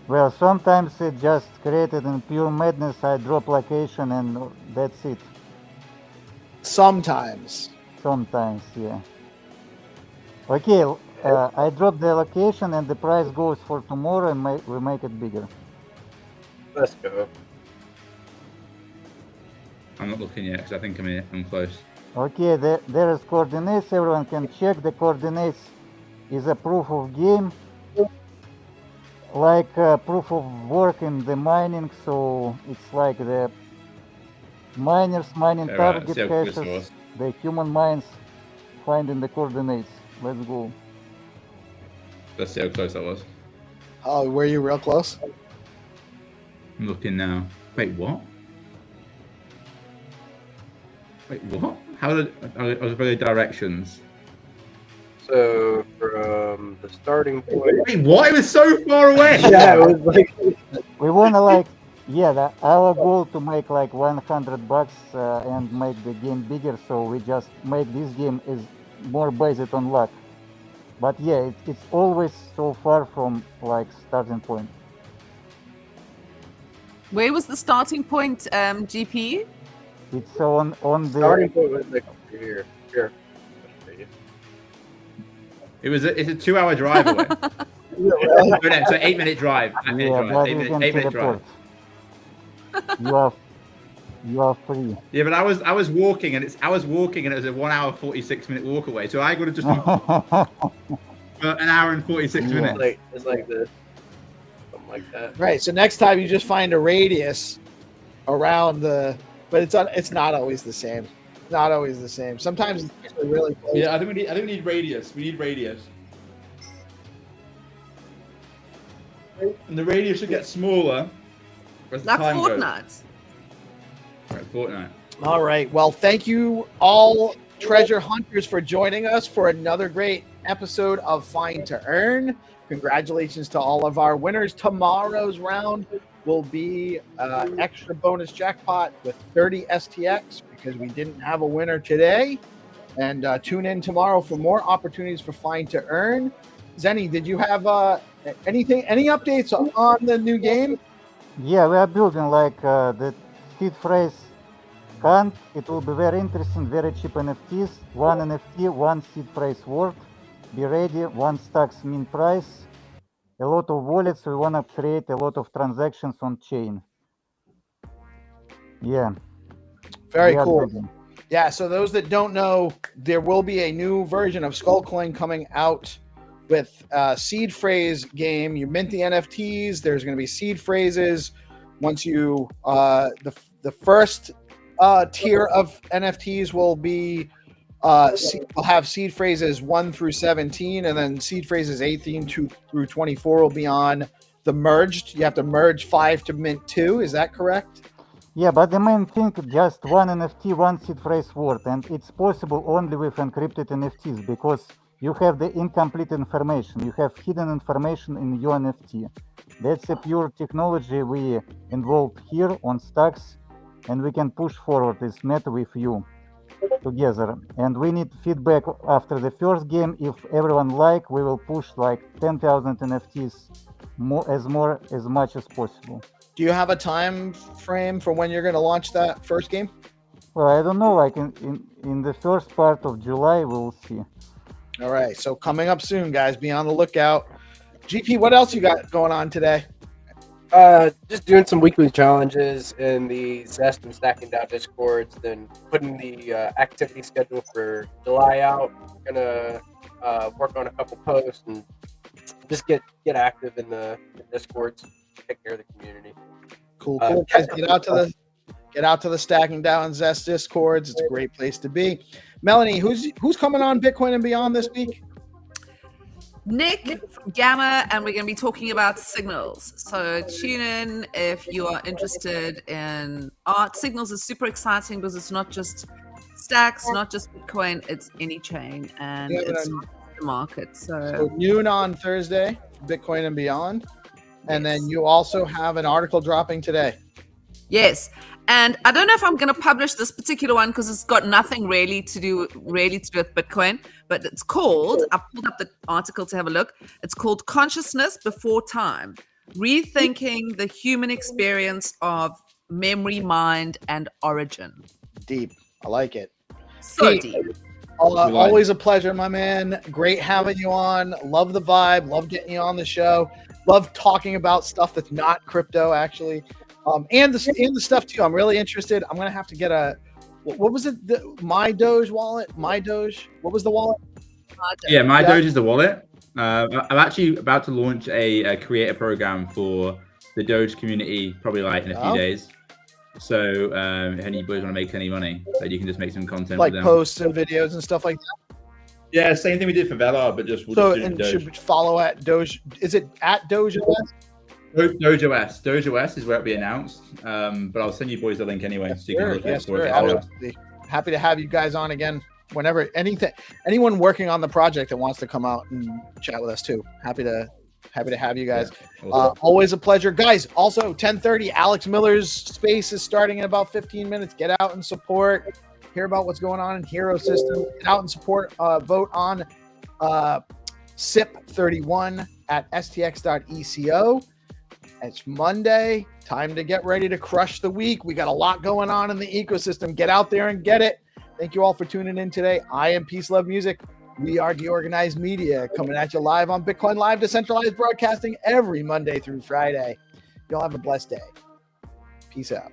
Speaker 5: Well, sometimes it just created in pure madness. I drop location and that's it.
Speaker 1: Sometimes.
Speaker 5: Sometimes, yeah. Okay, I drop the location and the price goes for tomorrow and we make it bigger.
Speaker 2: Let's go.
Speaker 3: I'm not looking yet because I think I'm close.
Speaker 5: Okay, there is coordinates. Everyone can check the coordinates. Is a proof of game, like proof of work in the mining. So it's like the miners mining target caches, the human mines finding the coordinates. Let's go.
Speaker 3: Let's see how close that was.
Speaker 1: Oh, were you real close?
Speaker 3: I'm looking now. Wait, what? Wait, what? How did I was very directions?
Speaker 2: So from the starting point.
Speaker 3: Wait, what? It was so far away.
Speaker 2: Yeah, it was like.
Speaker 5: We wanna like, yeah, our goal to make like $100 and make the game bigger. So we just make this game is more based on luck. But yeah, it's always so far from like starting point.
Speaker 4: Where was the starting point, GP?
Speaker 5: It's on the
Speaker 2: Starting point was like here. Here.
Speaker 3: It's a 2-hour drive away. So 8-minute drive. 8-minute drive. You are free. Yeah, but I was walking and it was a 1 hour 46-minute walk away. So I would have just an hour and 46 minutes.
Speaker 2: It's like this. Something like that.
Speaker 1: Right. So next time you just find a radius around the, but it's not always the same. Not always the same. Sometimes it's actually really close.
Speaker 3: Yeah, I think we need radius. We need radius. And the radius should get smaller as the
Speaker 4: Like
Speaker 3: time
Speaker 4: Fortnite.
Speaker 3: goes. Right, Fortnite.
Speaker 1: All right. Well, thank you all treasure hunters for joining us for another great episode of Find2Earn. Congratulations to all of our winners. Tomorrow's round will be extra bonus jackpot with 30 STX because we didn't have a winner today. And tune in tomorrow for more opportunities for Find2Earn. Zenny, did you have any updates on the new game?
Speaker 5: Yeah, we are building like the seed phrase count. It will be very interesting, very cheap NFTs. One NFT, one seed phrase word. Be ready, one stacks mean price. A lot of wallets. We want to create a lot of transactions on chain. Yeah.
Speaker 1: Very cool. Yeah, so those that don't know, there will be a new version of Skullcoin coming out with seed phrase game. You mint the NFTs. There's going to be seed phrases. Once you the first tier of NFTs will be we'll have seed phrases 1 through 17, and then seed phrases 18 through 24 will be on the merged. You have to merge 5 to mint 2. Is that correct?
Speaker 5: Yeah, but the main thing, just one NFT, one seed phrase word, and it's possible only with encrypted NFTs because you have the incomplete information. You have hidden information in your NFT. That's a pure technology we involved here on Stacks, and we can push forward this meta with you together. And we need feedback after the first game. If everyone like, we will push like 10,000 NFTs as much as possible.
Speaker 1: Do you have a time frame for when you're going to launch that first game?
Speaker 5: Well, I don't know, like in the first part of July, we'll see.
Speaker 1: All right, so coming up soon, guys. Be on the lookout. GP, what else you got going on today?
Speaker 2: Just doing some weekly challenges in the Zest and Stacking Down Discords, then putting the activity schedule for July out. Gonna work on a couple posts and just get active in the Discords. Take care of the community.
Speaker 1: Cool. Guys, get out to the Stacking Down Zest Discords. It's a great place to be. Melanie, who's coming on Bitcoin and Beyond this week?
Speaker 4: Nick from Gamma, and we're going to be talking about signals. So tune in if you are interested in art. Signals is super exciting because it's not just stacks, not just Bitcoin, it's any chain, and it's the market. So
Speaker 1: noon on Thursday, Bitcoin and Beyond. And then you also have an article dropping today.
Speaker 4: Yes. And I don't know if I'm going to publish this particular one because it's got nothing really to do with Bitcoin, but it's called, I pulled up the article to have a look. It's called Consciousness Before Time, Rethinking the Human Experience of Memory, Mind, and Origin.
Speaker 1: Deep. I like it.
Speaker 4: So
Speaker 1: Pete,
Speaker 4: deep.
Speaker 1: Always a pleasure, my man. Great having you on. Love the vibe. Love getting you on the show. Love talking about stuff that's not crypto, actually. And the stuff too. I'm really interested. I'm gonna have to get a what was it? My Doge wallet. My Doge. What was the wallet?
Speaker 3: Yeah, My Doge is the wallet. I'm actually about to launch a creator program for the Doge community, probably like in a few days. So if anybody want to make any money, that you can just make some content
Speaker 1: like
Speaker 3: with them.
Speaker 1: Posts and videos and stuff like that.
Speaker 3: Yeah, same thing we did for Velar, but just we'll just do it in Doge.
Speaker 1: Should follow at Doge. Is it at Doge?
Speaker 3: DogeOS. DogeOS is where it'll be announced. But I'll send you boys the link anyway, so you can look at it.
Speaker 1: Happy to have you guys on again. Whenever anyone working on the project that wants to come out and chat with us too. Happy to have you guys.
Speaker 3: Yeah, awesome.
Speaker 1: Always a pleasure, guys. Also, 10:30, Alex Miller's space is starting in about 15 minutes. Get out and support. Hear about what's going on in Hero System. Get out and support. Vote on SIP 31 at stx.eco. It's Monday. Time to get ready to crush the week. We got a lot going on in the ecosystem. Get out there and get it. Thank you all for tuning in today. I am PeaceLoveMusic. We are DeOrganized Media, coming at you live on BitcoinLive, Decentralized broadcasting every Monday through Friday. Y'all have a blessed day. Peace out.